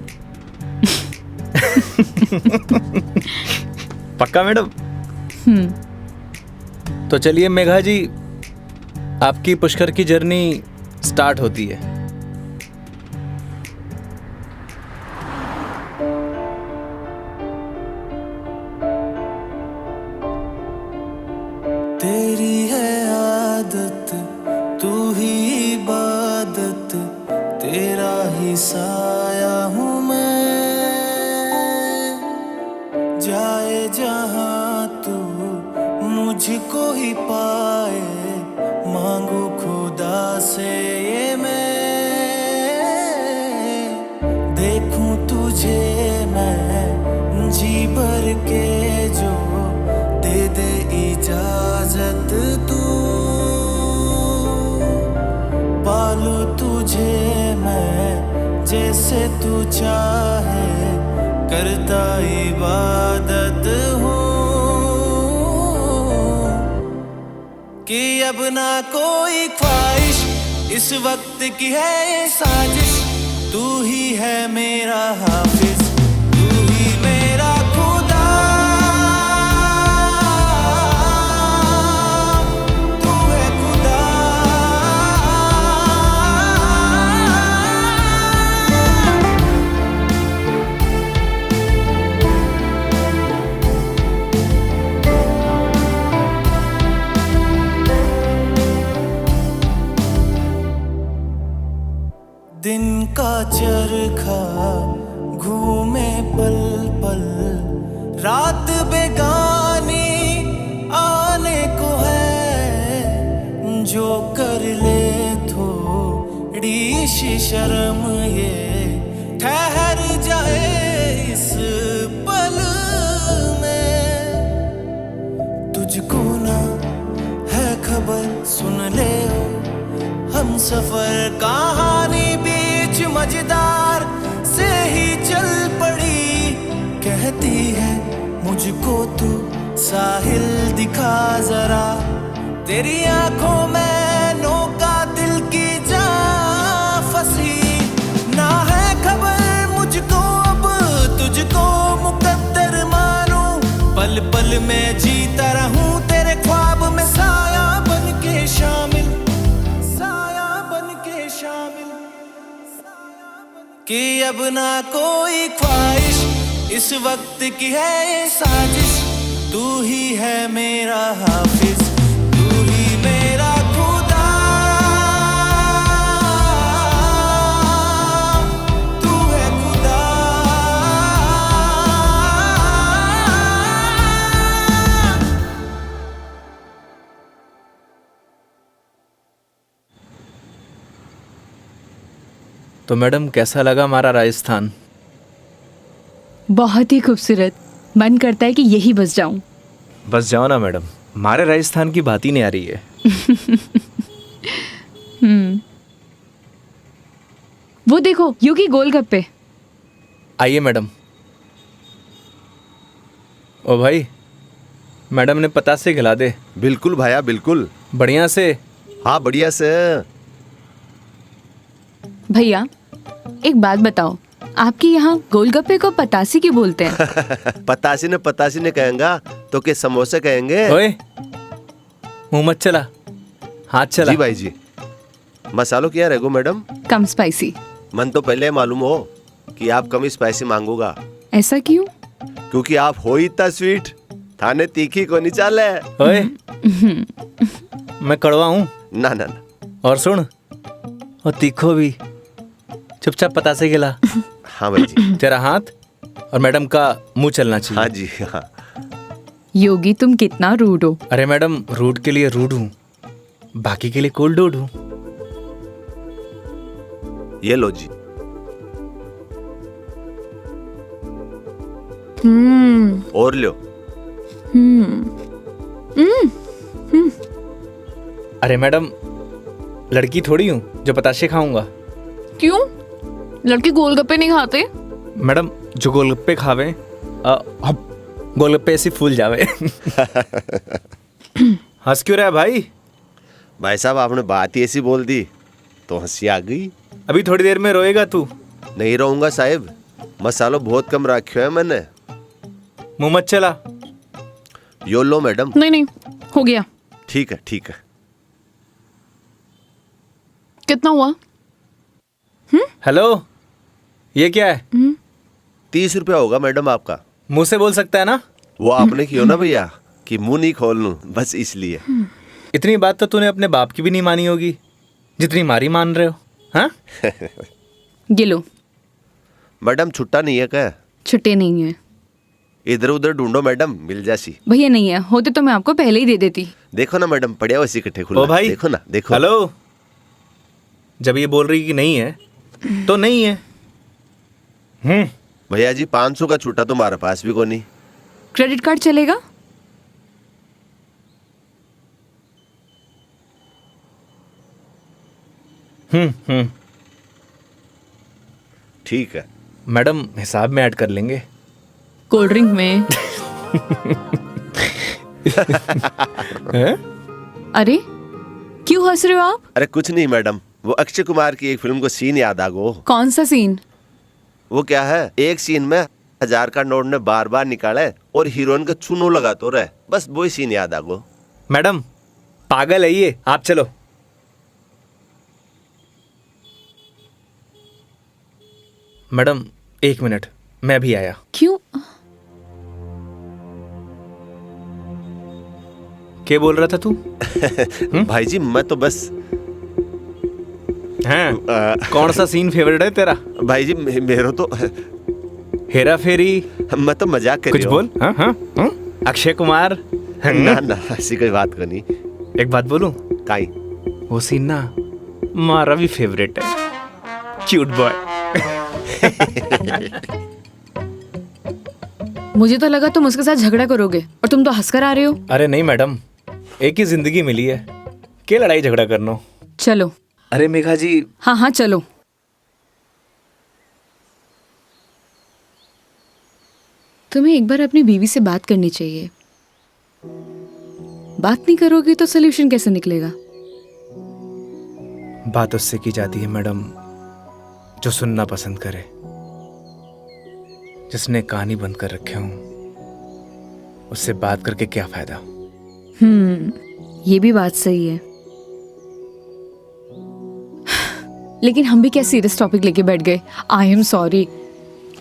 पक्का मैडम? तो चलिए मेघा जी, आपकी पुष्कर की जर्नी स्टार्ट होती है। तेरी है आदत, तू ही इबादत, तेरा ही साया हूँ मैं। जाए जहाँ तू मुझको ही पाए, मांगू खुदा से ये मैं। देखूं तुझे मैं जी भर के, जो दे दे इजाजत तू। पालू तुझे मैं जैसे तू चाहे, करता इबादत हूँ। कि अब ना कोई ख्वाहिश, इस वक्त की है ये साजिश। तू ही है मेरा हाफिज, तू ही मेरा खुदा। तू है खुदा। दिन का चरखा घूमे पल पल, रात बेगानी आने को है। जो कर ले थोड़ी सी शर्म, ये ठहर जाए इस पल में। तुझको ना है खबर, सुन ले हम सफर कहानी बीच मजेदार से ही चल पड़ी। कहती है मुझको तू साहिल दिखा जरा, तेरी आंखों में नौका दिल की जा फंसी। ना है खबर मुझको अब तुझको मुकद्दर मानूं, पल पल में जीता रहूं तेरे ख्वाब में, साया बन के शामिल, कि अब ना कोई ख्वाहिश, इस वक्त की है ये साजिश। तू ही है मेरा हाफिज, तू ही मेरा खुदा। तू है खुदा। तो मैडम कैसा लगा हमारा राजस्थान? बहुत ही खूबसूरत। मन करता है कि यही बस जाऊं। बस जाओ ना मैडम, हमारे राजस्थान की बात ही नहीं आ रही है। वो देखो योगी गोलगप्पे। आइए मैडम। ओ भाई, मैडम ने पता से खिला दे। बिल्कुल भाया बिल्कुल। बढ़िया से। हाँ बढ़िया से। भैया एक बात बताओ, आपके यहाँ गोलगप्पे को पतासी क्यों बोलते हैं? पतासी ने कहेंगा तो के समोसे कहेंगे। ओए मुंह मत चला, हाथ चला। जी भाई जी। मसालों क्या रहेगो मैडम? कम स्पाइसी। मन तो पहले मालूम हो कि आप कम स्पाइसी मांगोगा। ऐसा क्यों? क्योंकि आप हो ही इतना स्वीट, थाने तीखी को नहीं चाले। ओए मैं कड़वा हूँ ना ना ना। और सुन, और तीखो भी। चुपचाप पता से गिला। हाँ भाई जी। तेरा हाथ और मैडम का मुंह चलना चाहिए। हाँ जी हाँ। योगी तुम कितना रूड हो। अरे मैडम, रूड के लिए रूड हूँ, बाकी के लिए कोल्ड डूड हूँ। ये लो जी। और लो। अरे मैडम, लड़की थोड़ी हूँ जो पताशे खाऊंगा। क्यों? लड़के गोलगप्पे नहीं खाते? मैडम जो गोलगप्पे खावे गोलगप्पे ऐसे फूल जावे। हंस क्यों रहा है भाई? भाई साहब आपने बात ही ऐसी बोल दी तो हंसी आ गई। अभी थोड़ी देर में रोएगा तू। नहीं रहूंगा साहब, मसालो बहुत कम रखो है मैंने। मुंह मत चला। यो लो मैडम। नहीं नहीं, हो गया। ठीक है ठीक है। कितना हुआ? हेलो, ये क्या है? 30 रुपया होगा मैडम आपका। मुंह से बोल सकता है ना? वो आपने किया ना भैया कि मुंह नहीं खोल लूं, बस इसलिए। इतनी बात तो तूने अपने बाप की भी नहीं मानी होगी जितनी मारी मान रहे हो। हाँ? ये लो। मैडम छुट्टा नहीं है क्या? छुट्टे नहीं है इधर उधर ढूंढो मैडम, मिल जासी। भैया, नहीं है। होते तो मैं आपको पहले ही दे देती। देखो ना मैडम, पड़िया वैसे इकट्ठे खुला। ओ भाई, देखो ना, देखो। हेलो, जब ये बोल रही कि नहीं है तो नहीं है। भैया जी 500 का छुट्टा तो हमारे पास भी को नहीं। क्रेडिट कार्ड चलेगा? ठीक है मैडम, हिसाब में ऐड कर लेंगे। कोल्ड ड्रिंक में। हैं? अरे क्यों हंस रहे हो आप? अरे कुछ नहीं मैडम, वो अक्षय कुमार की एक फिल्म को सीन याद आ गो। कौन सा सीन? वो क्या है, एक सीन में 1000 का नोट ने बार बार निकाले और हीरोइन का चूनो लगा तो रहे, बस वो ही सीन याद आ गो। मैडम पागल है ये, आप चलो। मैडम 1 मिनट, मैं भी आया। क्यों? क्या बोल रहा था तू? भाई जी मैं तो बस हैं? कौन सा सीन फेवरेट है तेरा? भाई जी मेरा तो हेरा फेरी? मैं तो मजाक कर कुछ बोल। हाँ हाँ हाँ? अक्षय कुमार? ना ना ऐसी कोई बात करनी। एक बात बोलूं? काई? वो सीन ना हमारा भी फेवरेट है। Cute boy. मुझे तो लगा तुम उसके साथ झगड़ा करोगे और तुम तो हंसकर आ रहे हो। अरे नहीं मैडम, एक ही जिंदगी मिली है, क्या लड़ाई झगड़ा करना। चलो। अरे मेघा जी। हाँ हाँ चलो। तुम्हें एक बार अपनी बीवी से बात करनी चाहिए। बात नहीं करोगे तो सोल्यूशन कैसे निकलेगा? बात उससे की जाती है मैडम जो सुनना पसंद करे, जिसने कहानी बंद कर रखे हूं। उससे बात करके क्या फायदा? ये भी बात सही है। लेकिन हम भी क्या सीरियस टॉपिक लेके बैठ गए। आई एम सॉरी।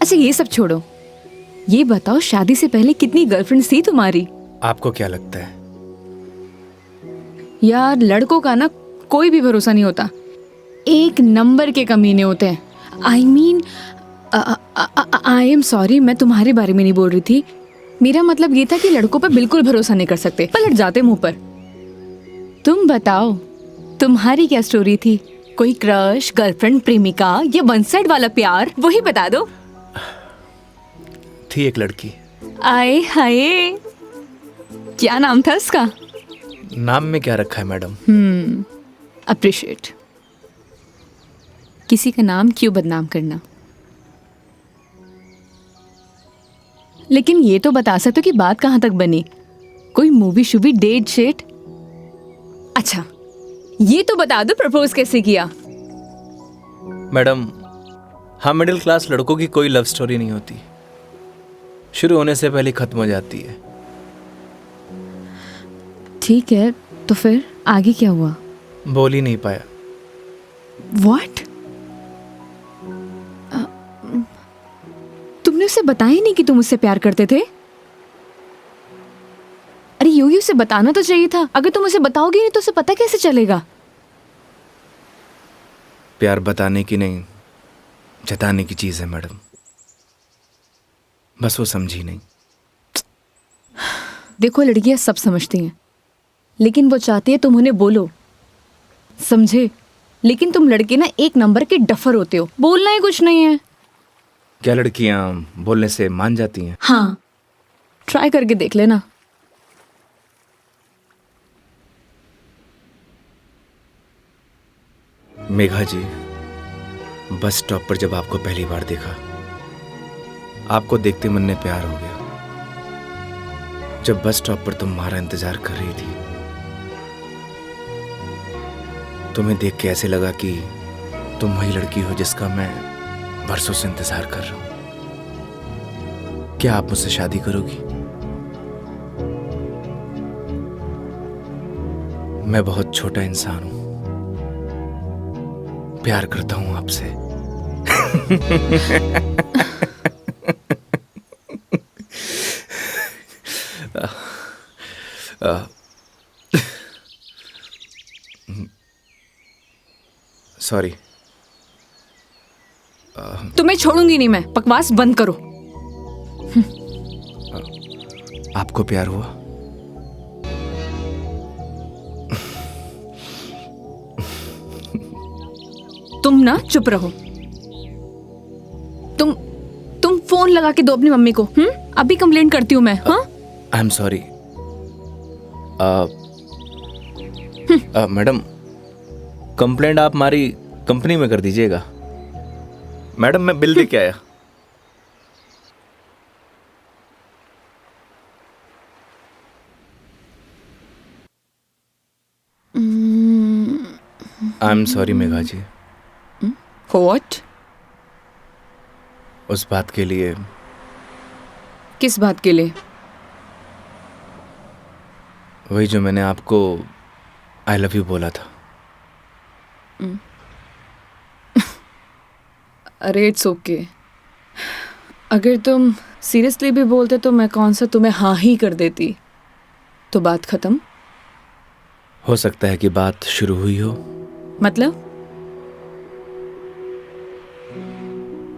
अच्छा ये सब छोड़ो, ये बताओ शादी से पहले कितनी गर्लफ्रेंड्स थी तुम्हारी? आपको क्या लगता है? यार लड़कों का ना कोई भी भरोसा नहीं होता, एक नंबर के कमीने होते हैं। I mean I am sorry, मैं तुम्हारे बारे में नहीं बोल रही थी। मेरा मतलब ये था कि लड़कों पर बिल्कुल भरोसा नहीं कर सकते, पलट जाते मुंह पर। तुम बताओ तुम्हारी क्या स्टोरी थी? कोई क्रश, गर्लफ्रेंड, प्रेमिका या वन साइड वाला प्यार, वही बता दो। थी एक लड़की। आए हाय, क्या नाम था उसका? नाम में क्या रखा है मैडम? अप्रिशिएट। किसी का नाम क्यों बदनाम करना। लेकिन ये तो बता सकते हो कि बात कहां तक बनी? कोई मूवी शूवी, डेट शेट? अच्छा ये तो बता दो प्रपोज कैसे किया? मैडम हम मिडिल क्लास लड़कों की कोई लव स्टोरी नहीं होती, शुरू होने से पहले खत्म हो जाती है। ठीक है, तो फिर आगे क्या हुआ? बोल ही नहीं पाया। What? तुमने उसे बताया ही नहीं कि तुम उससे प्यार करते थे? अरे यूं उसे बताना तो चाहिए था। अगर तुम उसे बताओगे नहीं तो उसे पता कैसे चलेगा? प्यार बताने की नहीं, जताने की चीज है मैडम, बस वो समझी नहीं। देखो लड़कियां सब समझती हैं, लेकिन वो चाहती है तुम उन्हें बोलो, समझे? लेकिन तुम लड़के ना एक नंबर के डफर होते हो, बोलना ही कुछ नहीं है। क्या लड़कियां बोलने से मान जाती हैं? हाँ, ट्राई करके देख लेना। मेघा जी, बस स्टॉप पर जब आपको पहली बार देखा आपको देखते मन में प्यार हो गया। जब बस स्टॉप पर तुम हमारा इंतजार कर रही थी, तुम्हें देख के ऐसे लगा कि तुम वही लड़की हो जिसका मैं बरसों से इंतजार कर रहा हूं। क्या आप मुझसे शादी करोगी? मैं बहुत छोटा इंसान हूं, प्यार करता हूं आपसे। सॉरी। तुम्हें छोड़ूंगी नहीं मैं, बकवास बंद करो। आपको प्यार हुआ? तुम ना चुप रहो। तुम फोन लगा के दो अपनी मम्मी को। अभी कंप्लेंट करती हूँ मैं। हाँ, आई एम सॉरी। मैडम, कंप्लेंट आप हमारी कंपनी में कर दीजिएगा। मैडम, मैं बिल दे के आया। I am sorry Megha ji. What? उस बात के लिए। किस बात के लिए? वही जो मैंने आपको आई लव यू बोला था। अरे इट्स ओके। अगर तुम सीरियसली भी बोलते तो मैं कौन सा तुम्हें हाँ ही कर देती, तो बात खत्म। हो सकता है कि बात शुरू हुई हो।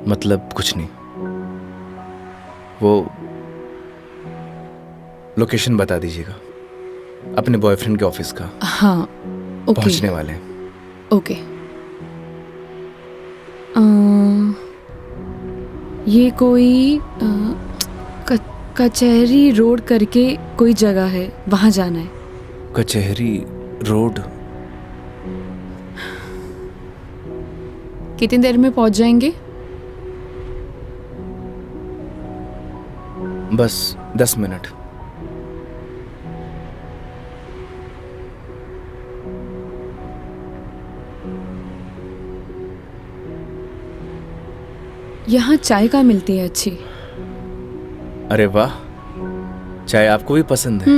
मतलब कुछ नहीं। वो लोकेशन बता दीजिएगा अपने बॉयफ्रेंड के ऑफिस का। हाँ, ओके। पहुंचने वाले हैं। ओके। ये कोई कचहरी रोड करके कोई जगह है, वहां जाना है। कचहरी रोड? कितनी देर में पहुंच जाएंगे? बस 10 मिनट। यहाँ चाय कहाँ मिलती है अच्छी? अरे वाह, चाय आपको भी पसंद है?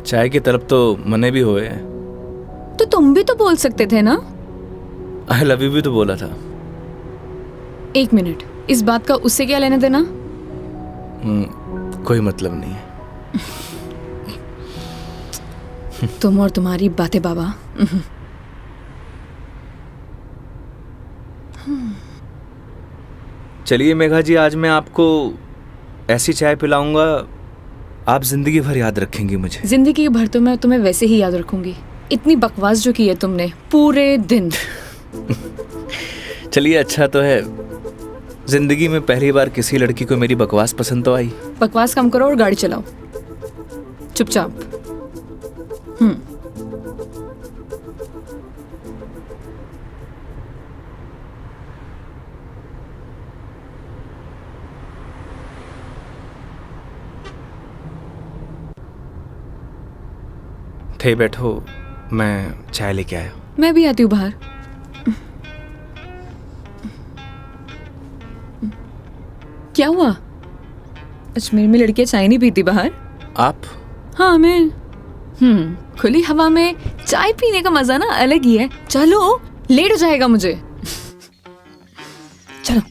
चाय की तरफ तो मने भी हुए हैं। तो तुम भी तो बोल सकते थे ना। आई लव यू भी तो बोला था। 1 मिनट, इस बात का उससे क्या लेना देना? कोई मतलब नहीं है। तुम और तुम्हारी बातें बाबा। चलिए मेघा जी, आज मैं आपको ऐसी चाय पिलाऊंगा, आप जिंदगी भर याद रखेंगी मुझे। जिंदगी भर तो मैं तुम्हें वैसे ही याद रखूंगी। इतनी बकवास जो की है तुमने पूरे दिन। चलिए, अच्छा तो है, जिंदगी में पहली बार किसी लड़की को मेरी बकवास पसंद तो आई। बकवास कम करो और गाड़ी चलाओ चुपचाप। थे बैठो, मैं चाय लेके आया। मैं भी आती हूँ बाहर। क्या हुआ? अजमेर में लड़कियां चाय नहीं पीती बाहर? आप? हाँ, मैं। खुली हवा में चाय पीने का मजा ना अलग ही है। चलो, लेट हो जाएगा मुझे। चलो।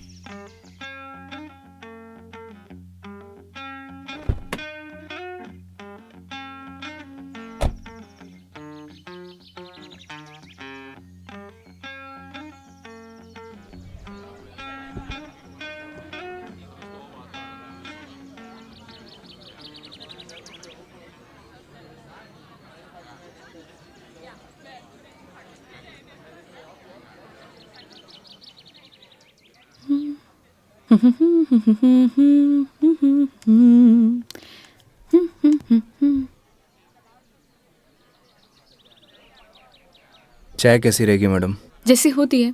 चाय कैसी रहेगी मैडम? जैसी होती है,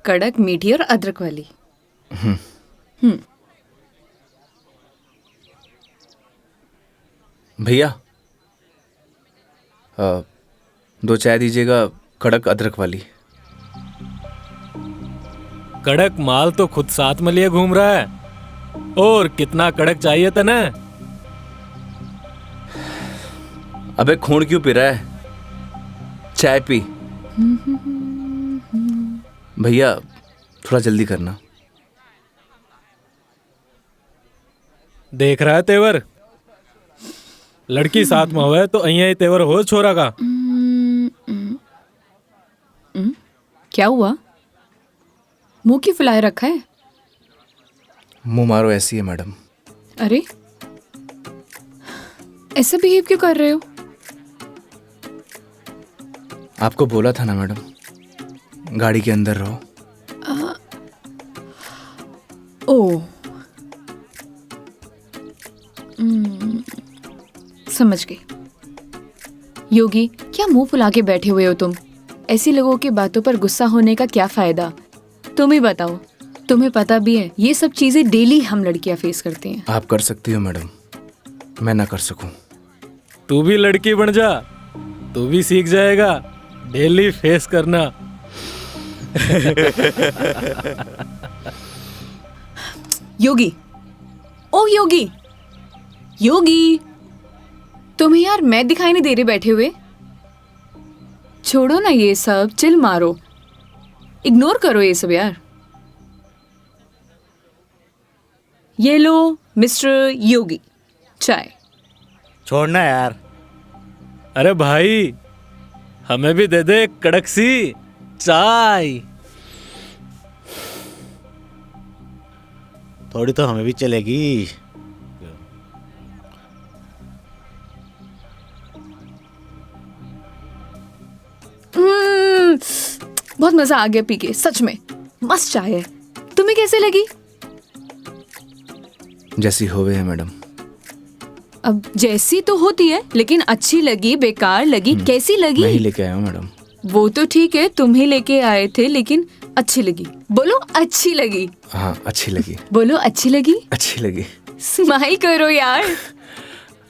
कड़क, मीठी और अदरक वाली। भैया 2 चाय दीजिएगा, कड़क अदरक वाली। कड़क माल तो खुद साथ में लिए घूम रहा है, और कितना कड़क चाहिए था ना? अबे खून क्यों पी रहा है, चाय पी। भैया थोड़ा जल्दी करना। देख रहा है तेवर, लड़की साथ में हुआ तो अहिया ही तेवर हो छोरा का। क्या हुआ, मुंह क्यों फुलाए रखा है? मुंह मारो ऐसी है मैडम। अरे ऐसे बिहेव क्यों कर रहे हो? आपको बोला था ना मैडम, गाड़ी के अंदर रहो। ओ समझ गई। योगी, क्या मुंह फुला के बैठे हुए हो तुम? ऐसी लोगों की बातों पर गुस्सा होने का क्या फायदा? तुम ही बताओ, तुम्हें पता भी है ये सब चीजें डेली हम लड़कियां फेस करती हैं। आप कर सकती हो मैडम, मैं ना कर सकूं। तू भी लड़की बन जा, तू भी सीख जाएगा डेली फेस करना। योगी, ओ योगी, योगी, तुम्हें यार मैं दिखाई नहीं दे रही बैठे हुए? छोड़ो ना ये सब, चिल मारो, इग्नोर करो ये सब यार। ये लो मिस्टर योगी, चाय। छोड़ना यार। अरे भाई, हमें भी दे दे कड़क सी चाय। थोड़ी तो हमें भी चलेगी। बहुत मजा आ गया पी के, सच में मस्त चाय है। तुम्हें कैसे लगी? जैसी होवे है मैडम। अब जैसी तो होती है, लेकिन अच्छी लगी, बेकार लगी, कैसी लगी? मैं ही लेके आया हूँ मैडम। वो तो ठीक है, तुम ही लेके आए थे, लेकिन अच्छी लगी। बोलो अच्छी लगी। हाँ अच्छी लगी। बोलो अच्छी लगी। अच्छी लगी। स्माइल करो यार।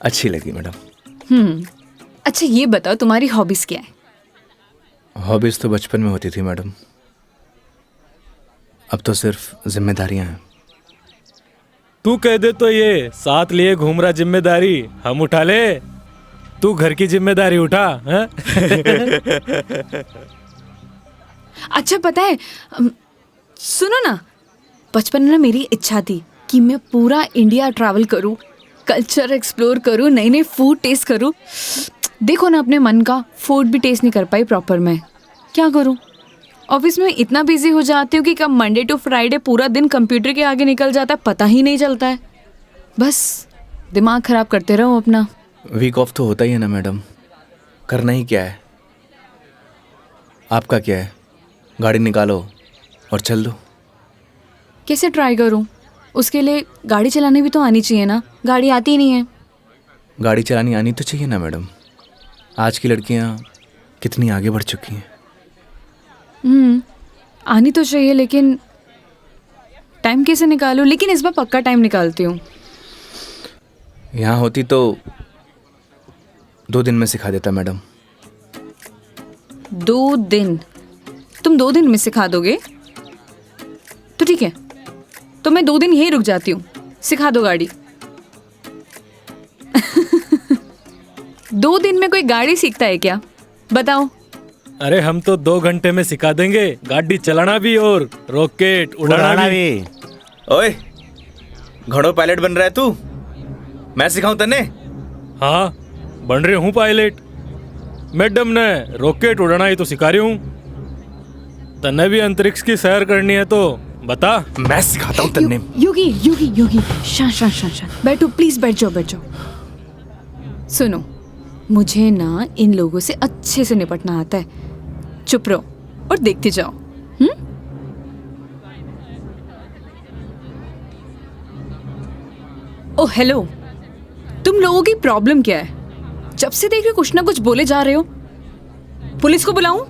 अच्छी लगी मैडम। अच्छा ये बताओ, तुम्हारी हॉबीज क्या है? हॉबीज तो बचपन में होती थी मैडम, अब तो सिर्फ जिम्मेदारियां हैं। तू कह दे तो ये साथ लिए घूम रहा जिम्मेदारी हम उठा ले, तू घर की जिम्मेदारी उठा है? अच्छा पता है, सुनो ना, बचपन में ना मेरी इच्छा थी कि मैं पूरा इंडिया ट्रैवल करूं, कल्चर एक्सप्लोर करूं, नए नए फूड टेस्ट करूं। देखो ना, अपने मन का फूड भी टेस्ट नहीं कर पाई प्रॉपर। मैं क्या करूं? ऑफिस में इतना बिजी हो जाती हूँ कि कब मंडे टू फ्राइडे पूरा दिन कंप्यूटर के आगे निकल जाता है, पता ही नहीं चलता है। बस दिमाग खराब करते रहो अपना। वीक ऑफ तो होता ही है ना मैडम, करना ही क्या है। आपका क्या है, गाड़ी निकालो और चल दो। कैसे ट्राई करूं? उसके लिए गाड़ी चलानी भी तो आनी चाहिए ना, गाड़ी आती ही नहीं है। गाड़ी चलानी आनी तो चाहिए ना मैडम, आज की लड़कियां कितनी आगे बढ़ चुकी हैं। आनी तो चाहिए, लेकिन टाइम कैसे निकालूं? लेकिन इस बार पक्का टाइम निकालती हूँ। यहाँ होती तो 2 दिन में सिखा देता मैडम। 2 दिन? तुम 2 दिन में सिखा दोगे? तो ठीक है, तो मैं 2 दिन यहीं रुक जाती हूँ, सिखा दो गाड़ी। 2 दिन में कोई गाड़ी सीखता है क्या? बताओ। अरे हम तो 2 घंटे में सिखा देंगे, गाड़ी चलाना भी और रॉकेट उड़ाना भी। ओए, घोड़ो पायलट बन रहा है तू? मैं सिखाऊं तन्ने? हाँ बन रही हूँ पायलट। मैडम ने रॉकेट उड़ाना ही तो सिखा रही हूँ, तन्ने भी अंतरिक्ष की सैर करनी है तो बता। मैं सिखाता हूँ तन्ने। योगी योगी योगी, शांत। बैठो प्लीज, बैठ जाओ। सुनो, मुझे ना इन लोगों से अच्छे से निपटना आता है। चुप रहो और देखते जाओ। ओ हेलो, तुम लोगों की प्रॉब्लम क्या है? जब से देख रहे कुछ ना कुछ बोले जा रहे हो। पुलिस को बुलाऊं?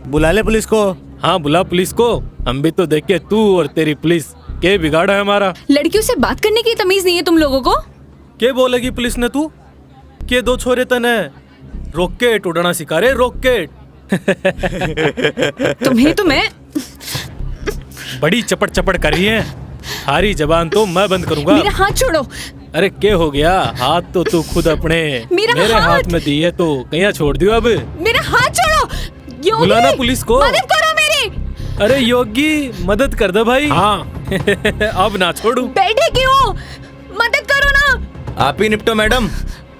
बुला ले पुलिस को। हाँ बुला पुलिस को, हम भी तो देखे तू और तेरी पुलिस के बिगाड़ा है हमारा? लड़कियों से बात करने की तमीज नहीं है तुम लोगों को? के बोलेगी पुलिस ने तू? के दो छोरे तने रॉकेट उड़ाना सिखा रहे, रॉकेट। तुम्हें तो मैं बड़ी चपड़ चपड़ कर रही है। हारी जबान तो मैं बंद करूंगा। मेरा हाथ छोड़ो। अरे क्या हो गया? हाथ तो तू खुद अपने मेरे हाथ में दी है तो कहीं छोड़ दियो अब। मेरा हाथ छोड़ो। योगी, बुलाना पुलिस को। मदद करो मेरी। अरे योगी मदद कर दे भाई। हाँ अब ना छोड़ू। बैठे क्यों? मदद करो ना। आप ही निपटो मैडम,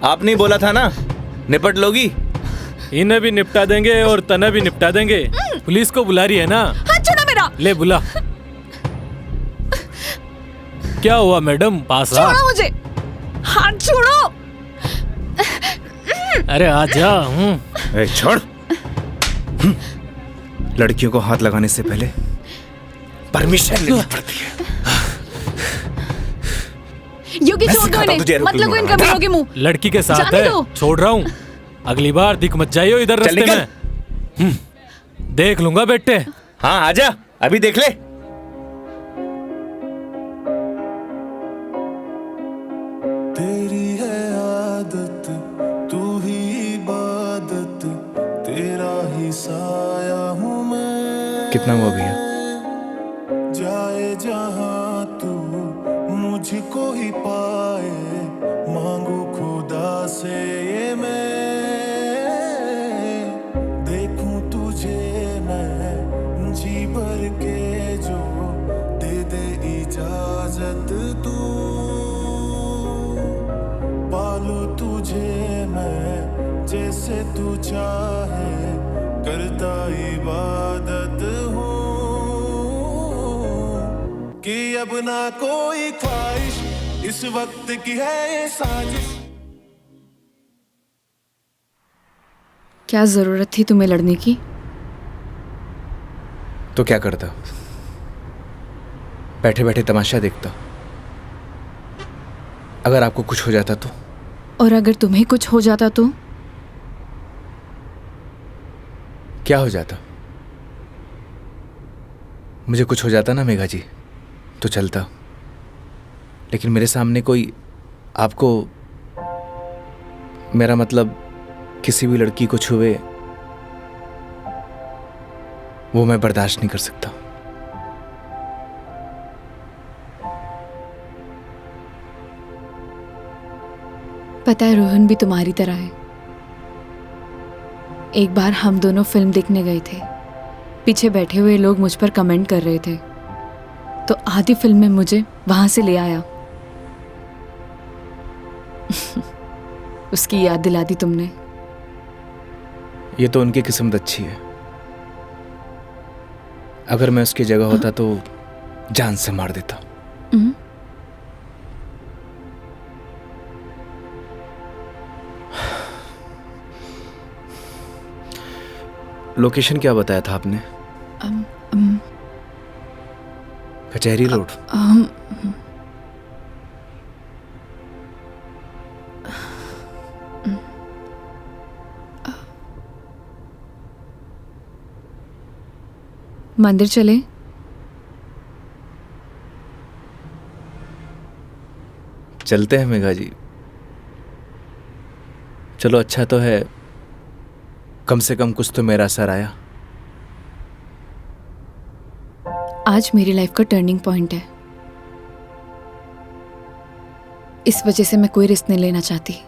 आपने बोला था ना निपट लोगी। इन्हें भी निपटा देंगे और तने भी निपटा देंगे। पुलिस को बुला रही है ना? हाथ छोड़ो मेरा। ले बुला। क्या हुआ मैडम? पास आ। छोड़ो मुझे। हाथ छोड़ो। अरे आ जा। ए, छोड़। लड़कियों को हाथ लगाने से पहले परमिशन लेनी पड़ती है। योगी छोड़ दो इन्हें, मत लगो इन कमीनों के मुंह। लड़की के साथ जाने है, दो। छोड़ रहा हूँ। अगली बार दिख मत जाइयो इधर चल रास्ते निकल। में। देख लूंगा बेटे। हाँ आजा, अभी देख ले। तेरी है आदत, तू ही इबादत, तेरा ही साया हूँ मैं। कितना हुआ भैया? जाए जहाँ तू मुझको ही पाए, मांगू खुदा से ये मैं। देखूं तुझे मैं जी भर के, जो दे दे इजाजत तू। पालू तुझे मैं जैसे तू चाहे, करता इबादत हूँ कि अब ना कोई ख्वाहिश, इस वक्त की है ये साजिश। क्या जरूरत थी तुम्हें लड़ने की? तो क्या करता? बैठे बैठे तमाशा देखता। अगर आपको कुछ हो जाता तो? और अगर तुम्हें कुछ हो जाता तो? क्या हो जाता? मुझे कुछ हो जाता ना मेघा जी तो चलता, लेकिन मेरे सामने कोई आपको, मेरा मतलब किसी भी लड़की को छुए, वो मैं बर्दाश्त नहीं कर सकता। पता है रोहन भी तुम्हारी तरह है। एक बार हम दोनों फिल्म देखने गए थे। पीछे बैठे हुए लोग मुझ पर कमेंट कर रहे थे, तो आधी फिल्म में मुझे वहां से ले आया। उसकी याद दिला दी तुमने। ये तो उनकी किस्मत अच्छी है। अगर मैं उसकी जगह होता तो जान से मार देता। लोकेशन क्या बताया था आपने? कचहरी रोड। मंदिर चले? चलते हैं मेघा जी। चलो अच्छा तो है, कम से कम कुछ तो मेरा असर आया। आज मेरी लाइफ का टर्निंग पॉइंट है। इस वजह से मैं कोई रिस्क नहीं लेना चाहती।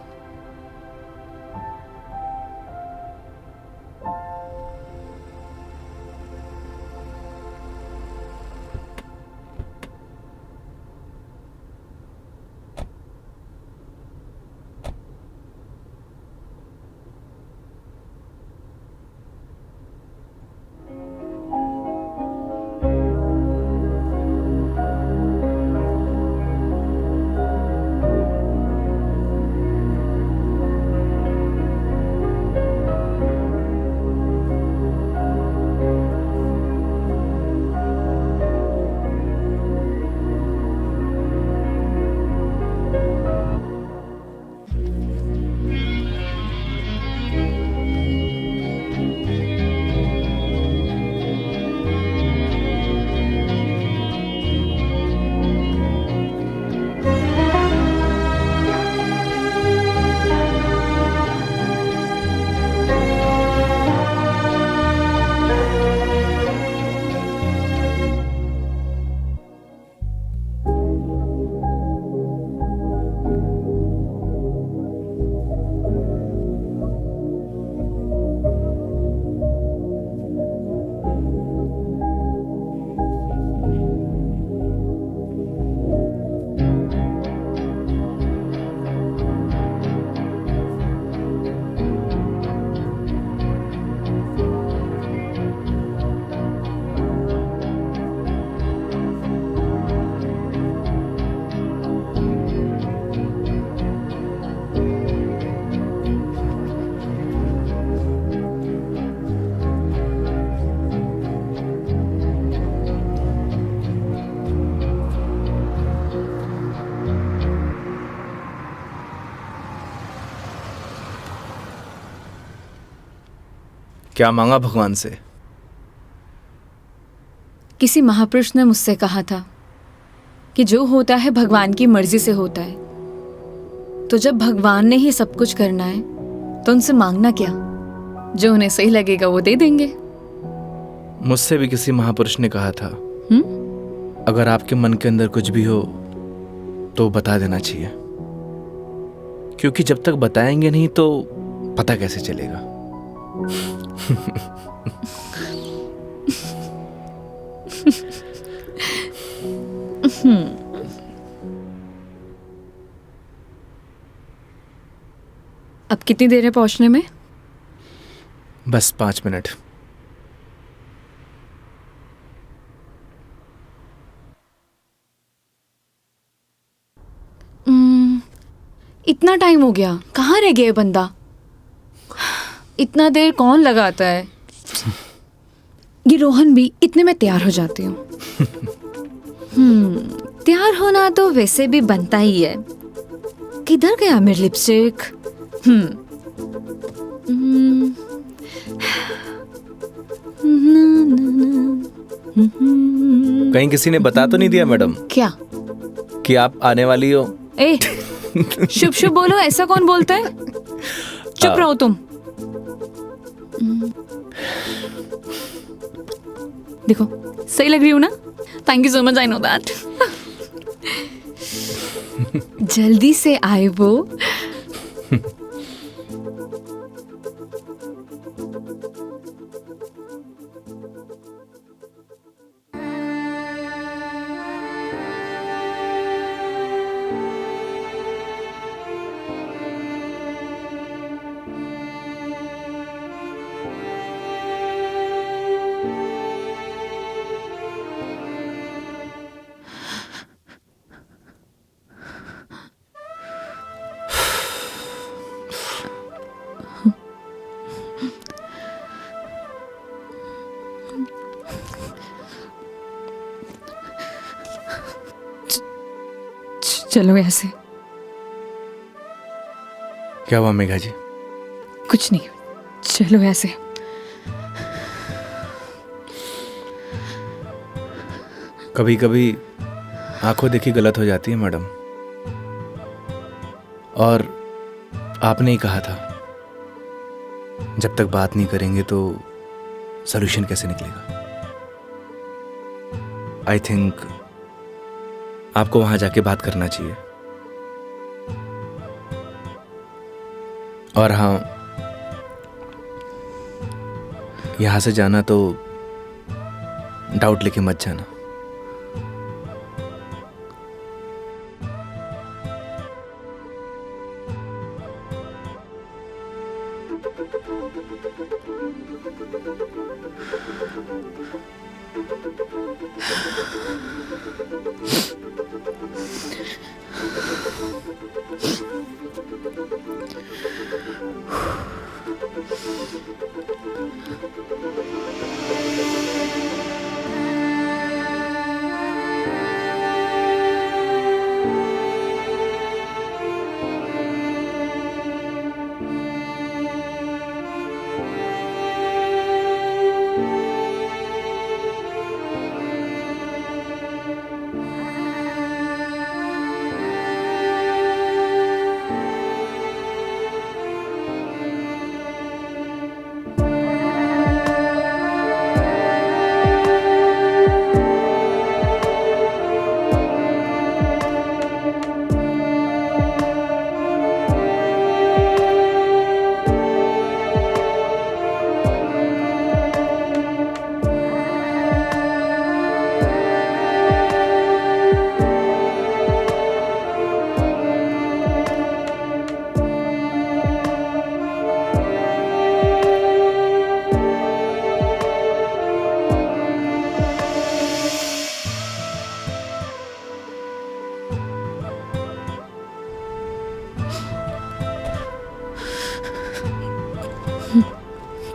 क्या मांगा भगवान से? किसी महापुरुष ने मुझसे कहा था कि जो होता है भगवान की मर्जी से होता है, तो जब भगवान ने ही सब कुछ करना है तो उनसे मांगना क्या, जो उन्हें सही लगेगा वो दे देंगे। मुझसे भी किसी महापुरुष ने कहा था, अगर आपके मन के अंदर कुछ भी हो तो बता देना चाहिए, क्योंकि जब तक बताएंगे नहीं तो पता कैसे चलेगा। अब कितनी देर है पहुंचने में? बस 5 मिनट। इतना टाइम हो गया, कहाँ रह गया ये बंदा? इतना देर कौन लगाता है? ये रोहन भी, इतने में तैयार हो जाती हूँ। तैयार होना तो वैसे भी बनता ही है। किधर गया मेरी लिपस्टिक? कहीं किसी ने बता तो नहीं दिया मैडम क्या? कि आप आने वाली हो? ए, शुभ शुभ बोलो, ऐसा कौन बोलता है? चुप रहो तुम। देखो सही लग रही हूँ ना? Thank you so much, I know that. जल्दी से आए वो। चलो ऐसे। क्या हुआ मेघा जी? कुछ नहीं, चलो ऐसे। कभी कभी आंखों देखी गलत हो जाती है मैडम, और आपने ही कहा था जब तक बात नहीं करेंगे तो सॉल्यूशन कैसे निकलेगा। आई थिंक आपको वहां जाके बात करना चाहिए। और हाँ, यहां से जाना तो डाउट लेके मत जाना।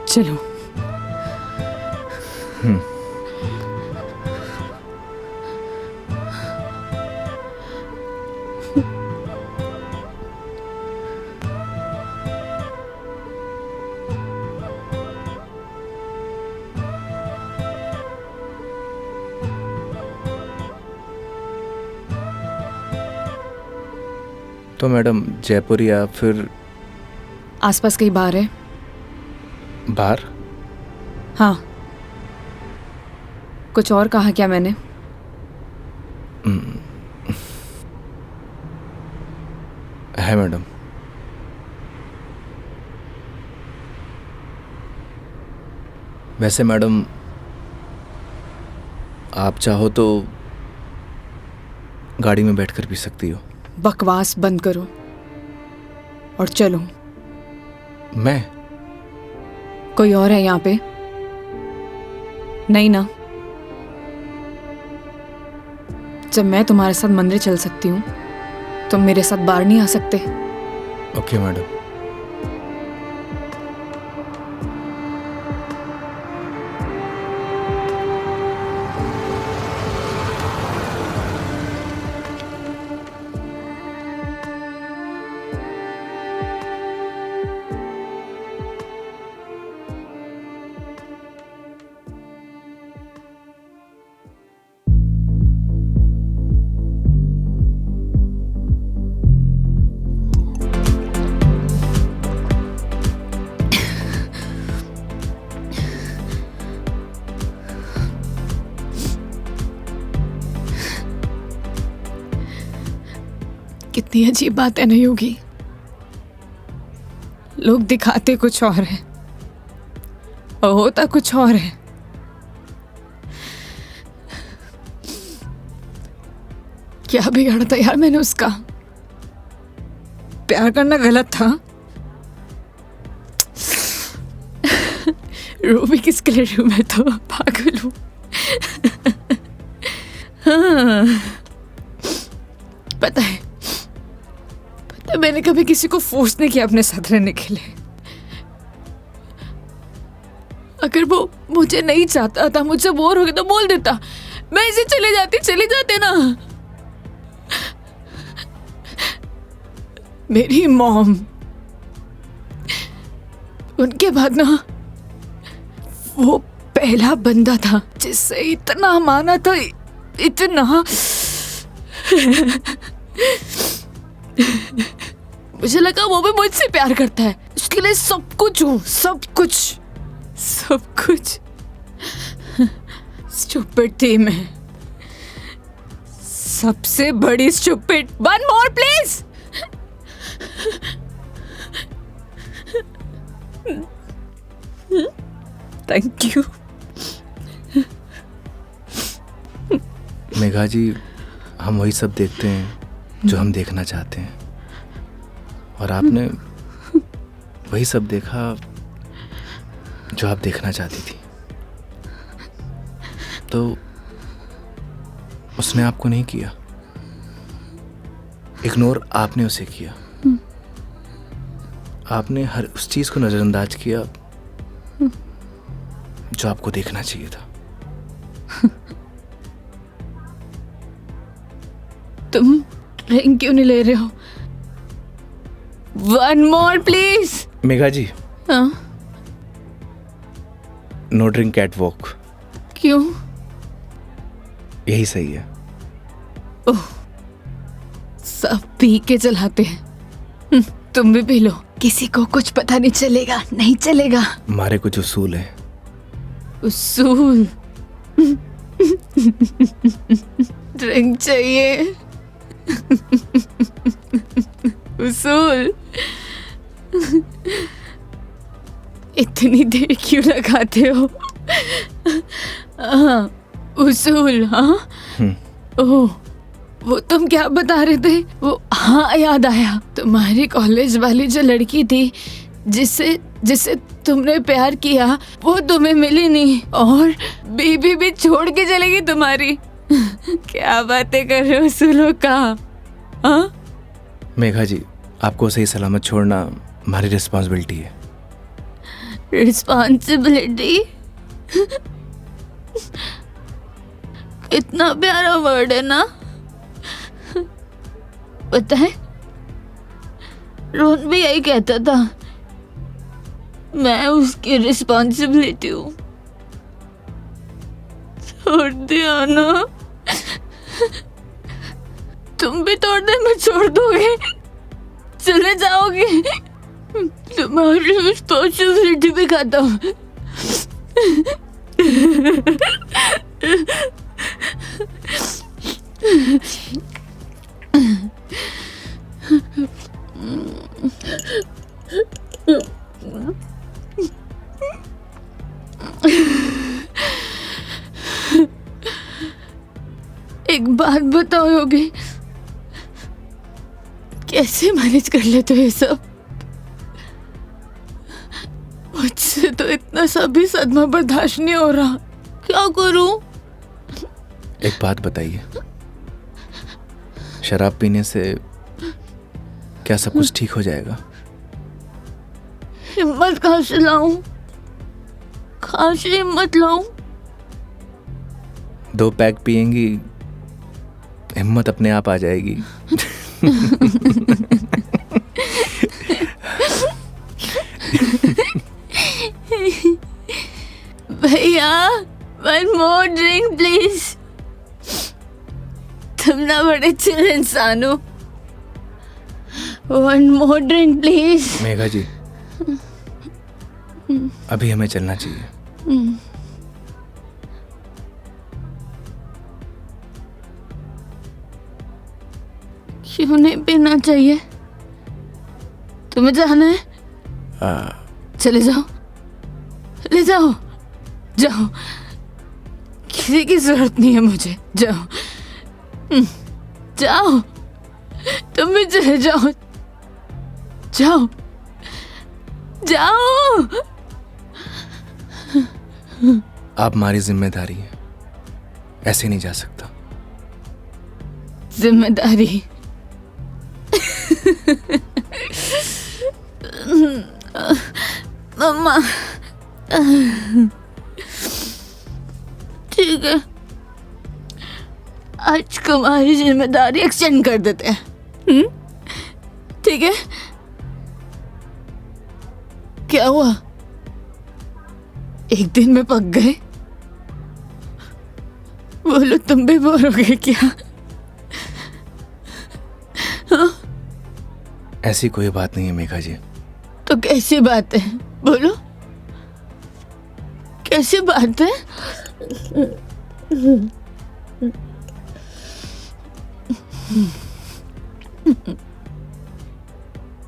चलो। तो मैडम जयपुर या फिर आसपास कहीं बार है? बाहर? हाँ। कुछ और कहा क्या मैंने? है मैडम। वैसे मैडम आप चाहो तो गाड़ी में बैठकर पी सकती हो। बकवास बंद करो और चलो। मैं? कोई और है यहाँ पे? नहीं ना? जब मैं तुम्हारे साथ मंदिर चल सकती हूँ, तुम मेरे साथ बाहर नहीं आ सकते? Okay madam. कितनी अजीब बात है नहीं होगी। लोग दिखाते कुछ और है और होता कुछ और है। क्या बिगाड़ा था यार मैंने उसका? प्यार करना गलत था। रो भी किसके लिए रू? मैं तो पागल हूं। हाँ, पता है मैंने कभी किसी को फोर्स नहीं किया अपने साथ रहने के लिए। अगर वो मुझे नहीं चाहता था, मुझसे बोर हो गया तो बोल देता, मैं इसे चले जाते ना। मेरी मॉम, उनके बाद ना वो पहला बंदा था जिससे इतना माना था, इतना। मुझे लगा वो भी मुझसे प्यार करता है, उसके लिए सब कुछ हूँ, सब कुछ। स्टूपिड थी मैं, सबसे बड़ी stupid. One more please. Thank you. Megha ji, हम वही सब देखते हैं जो हम देखना चाहते हैं, और आपने वही सब देखा जो आप देखना चाहती थी। तो उसने आपको नहीं किया, इग्नोर आपने उसे किया। आपने हर उस चीज को नजरअंदाज किया जो आपको देखना चाहिए था। तुम ड्रिंक क्यों नहीं ले रहे हो? One more please. Megha ji, हाँ? No drink catwalk. क्यों? यही सही है। ओह, सब पी के चलाते हैं। तुम भी पी लो, किसी को कुछ पता नहीं चलेगा। नहीं चलेगा। हमारे कुछ उसूल हैं। उसूल? ड्रिंक चाहिए। उसूल? इतनी देर क्यों लगाते हो? हाँ, उसूल। हाँ, ओह, वो तुम क्या बता रहे थे? वो, हाँ याद आया, तुम्हारी कॉलेज वाली जो लड़की थी जिससे तुमने प्यार किया, वो तुम्हें मिली नहीं और बीबी भी छोड़ के चलेगी तुम्हारी। क्या बातें कर रहे हो उसूलों का? हाँ? मेघा जी, आपको सही सलामत छोड़ना हमारी रिस्पॉन्सिबिलिटी है। रिस्पॉन्सिबिलिटी? इतना प्यारा वर्ड है ना। पता है, रोहन भी यही कहता था, मैं उसकी रिस्पॉन्सिबिलिटी हूँ। छोड़ दिया ना? तुम भी थोड़ी देर में छोड़ दोगे? चले जाओगे? तुम्हारी रिस्पॉन्सिबिलिटी भी खत्म। एक बात बताओ योगी, कैसे मैनेज कर लेते हो ये सब? मुझसे तो इतना सा भी सदमा बर्दाश्त नहीं हो रहा, क्या करूं? एक बात बताइए, शराब पीने से क्या सब कुछ ठीक हो जाएगा? हिम्मत कहाँ से लाऊं? कहाँ से हिम्मत लाऊं? 2 पैक पिएंगी, हिम्मत अपने आप आ जाएगी। भैया, 1 more drink प्लीज। तुम ना बड़े चिल इंसान हो। 1 more drink प्लीज। मेघा जी, अभी हमें चलना चाहिए। क्यों नहीं पीना चाहिए? तुम्हें जाना है? चले जाओ, ले जाओ, जाओ, किसी की जरूरत नहीं है मुझे। जाओ, जाओ, तुम भी चले जाओ, जाओ, जाओ। आप हमारी जिम्मेदारी है, ऐसे नहीं जा सकता। जिम्मेदारी? मम्मा, ठीक है, आज तुम्हारी जिम्मेदारी एक्सटेंड कर देते हैं। ठीक है? क्या हुआ? एक दिन में पक गए? बोलो, तुम भी बोर हो गए क्या? ऐसी कोई बात नहीं है मेघा जी। तो कैसी बात है? बोलो, कैसी बात है?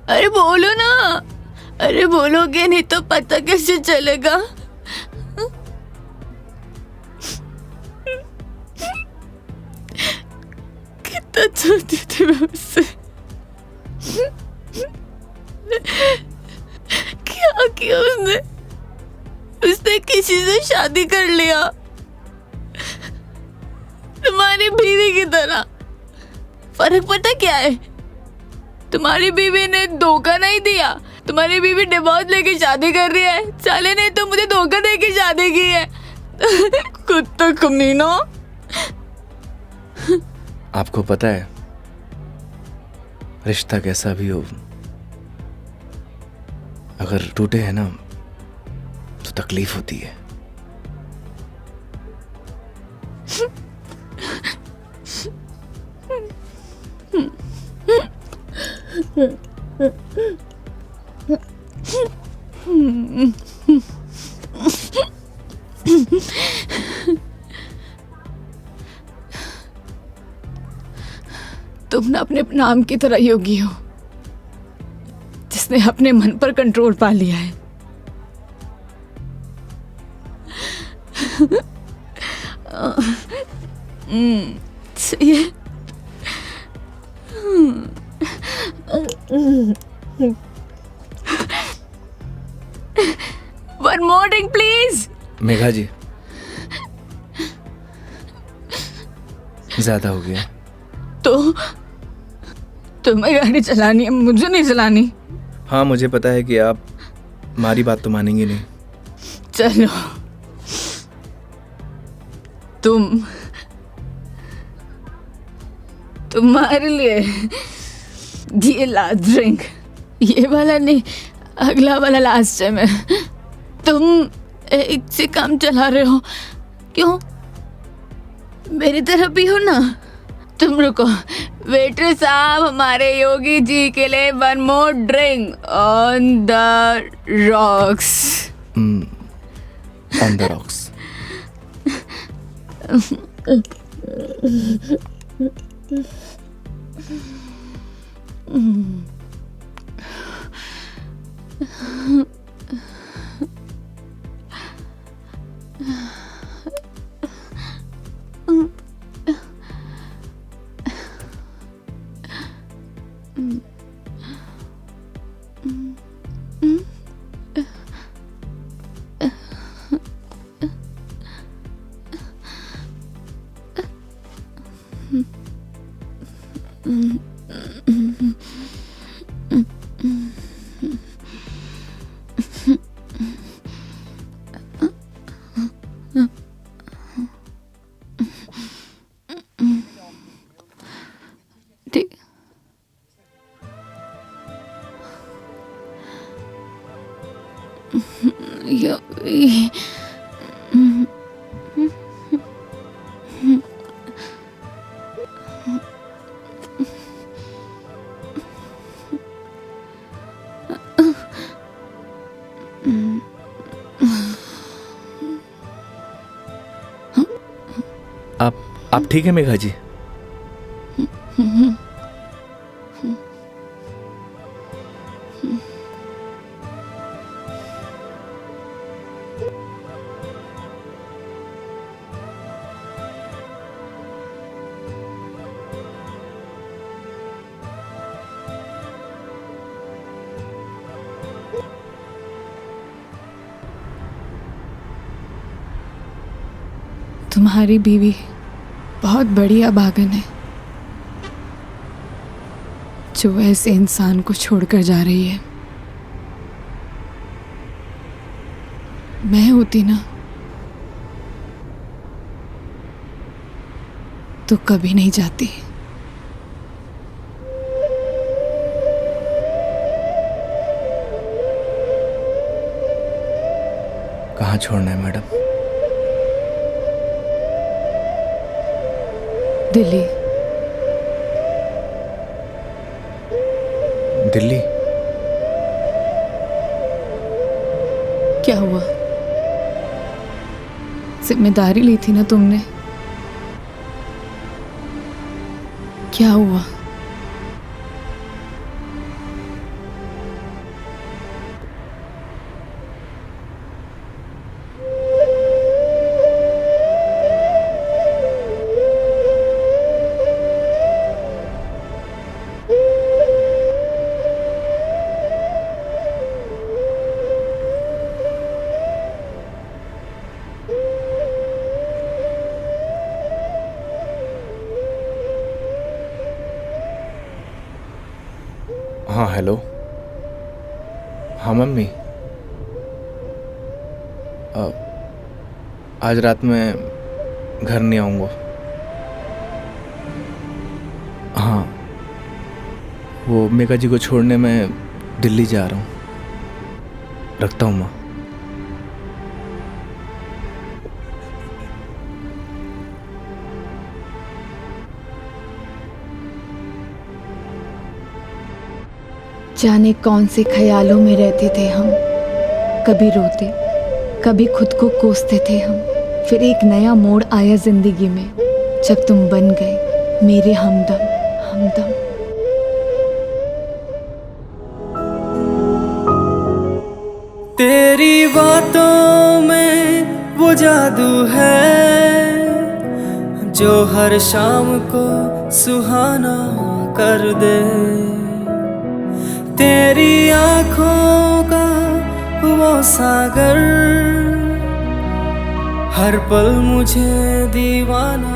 अरे बोलो ना, अरे बोलोगे नहीं तो पता कैसे चलेगा? कितना चाहती थी मैं उससे, क्या किया उसने? उसने किसी से शादी कर लिया, तुम्हारी बीवी की तरह। फर्क पता क्या है? तुम्हारी बीवी ने धोखा नहीं दिया, तुम्हारी बीवी डिवोर्स लेके शादी कर रही है। साले ने तो मुझे धोखा देके शादी की है। कुत्ता कमीना। आपको पता है, रिश्ता कैसा भी हो, अगर टूटे है ना तो तकलीफ होती है। तुम ना अपने नाम की तरह योगी हो, जिसने अपने मन पर कंट्रोल पा लिया है। सही है। One more drink, please. Megha जी, ज्यादा हो गया। तो तुम्हें गाड़ी चलानी है, मुझे नहीं चलानी। हाँ, मुझे पता है कि आप हमारी बात तो मानेंगे नहीं। चलो, तुम्हारे लिए ये लास्ट ड्रिंक, ये वाला नहीं, अगला वाला लास्ट टाइम है। तुम एक से काम चला रहे हो, क्यों? मेरी तरह भी हो ना। तुम रुको, वेटर साहब, हमारे योगी जी के लिए 1 more drink on the rocks. On the rocks. ठीक। आप ठीक है मेघा जी? तुम्हारी बीवी बहुत बड़ी अभागन है जो ऐसे इंसान को छोड़कर जा रही है। मैं होती ना तो कभी नहीं जाती। कहाँ छोड़ना है मैडम? दिल्ली। दिल्ली? क्या हुआ? जिम्मेदारी ली थी ना तुमने, क्या हुआ? हाँ हेलो। हाँ मम्मी, आज रात में घर नहीं आऊँगा। हाँ, वो मेघा जी को छोड़ने मैं दिल्ली जा रहा हूँ। रखता हूँ माँ। जाने कौन से ख्यालों में रहते थे हम, कभी रोते कभी खुद को कोसते थे हम। फिर एक नया मोड़ आया जिंदगी में जब तुम बन गए मेरे हमदम हमदम। तेरी बातों में वो जादू है जो हर शाम को सुहाना कर दे। तेरी आँखों का वो सागर हर पल मुझे दीवाना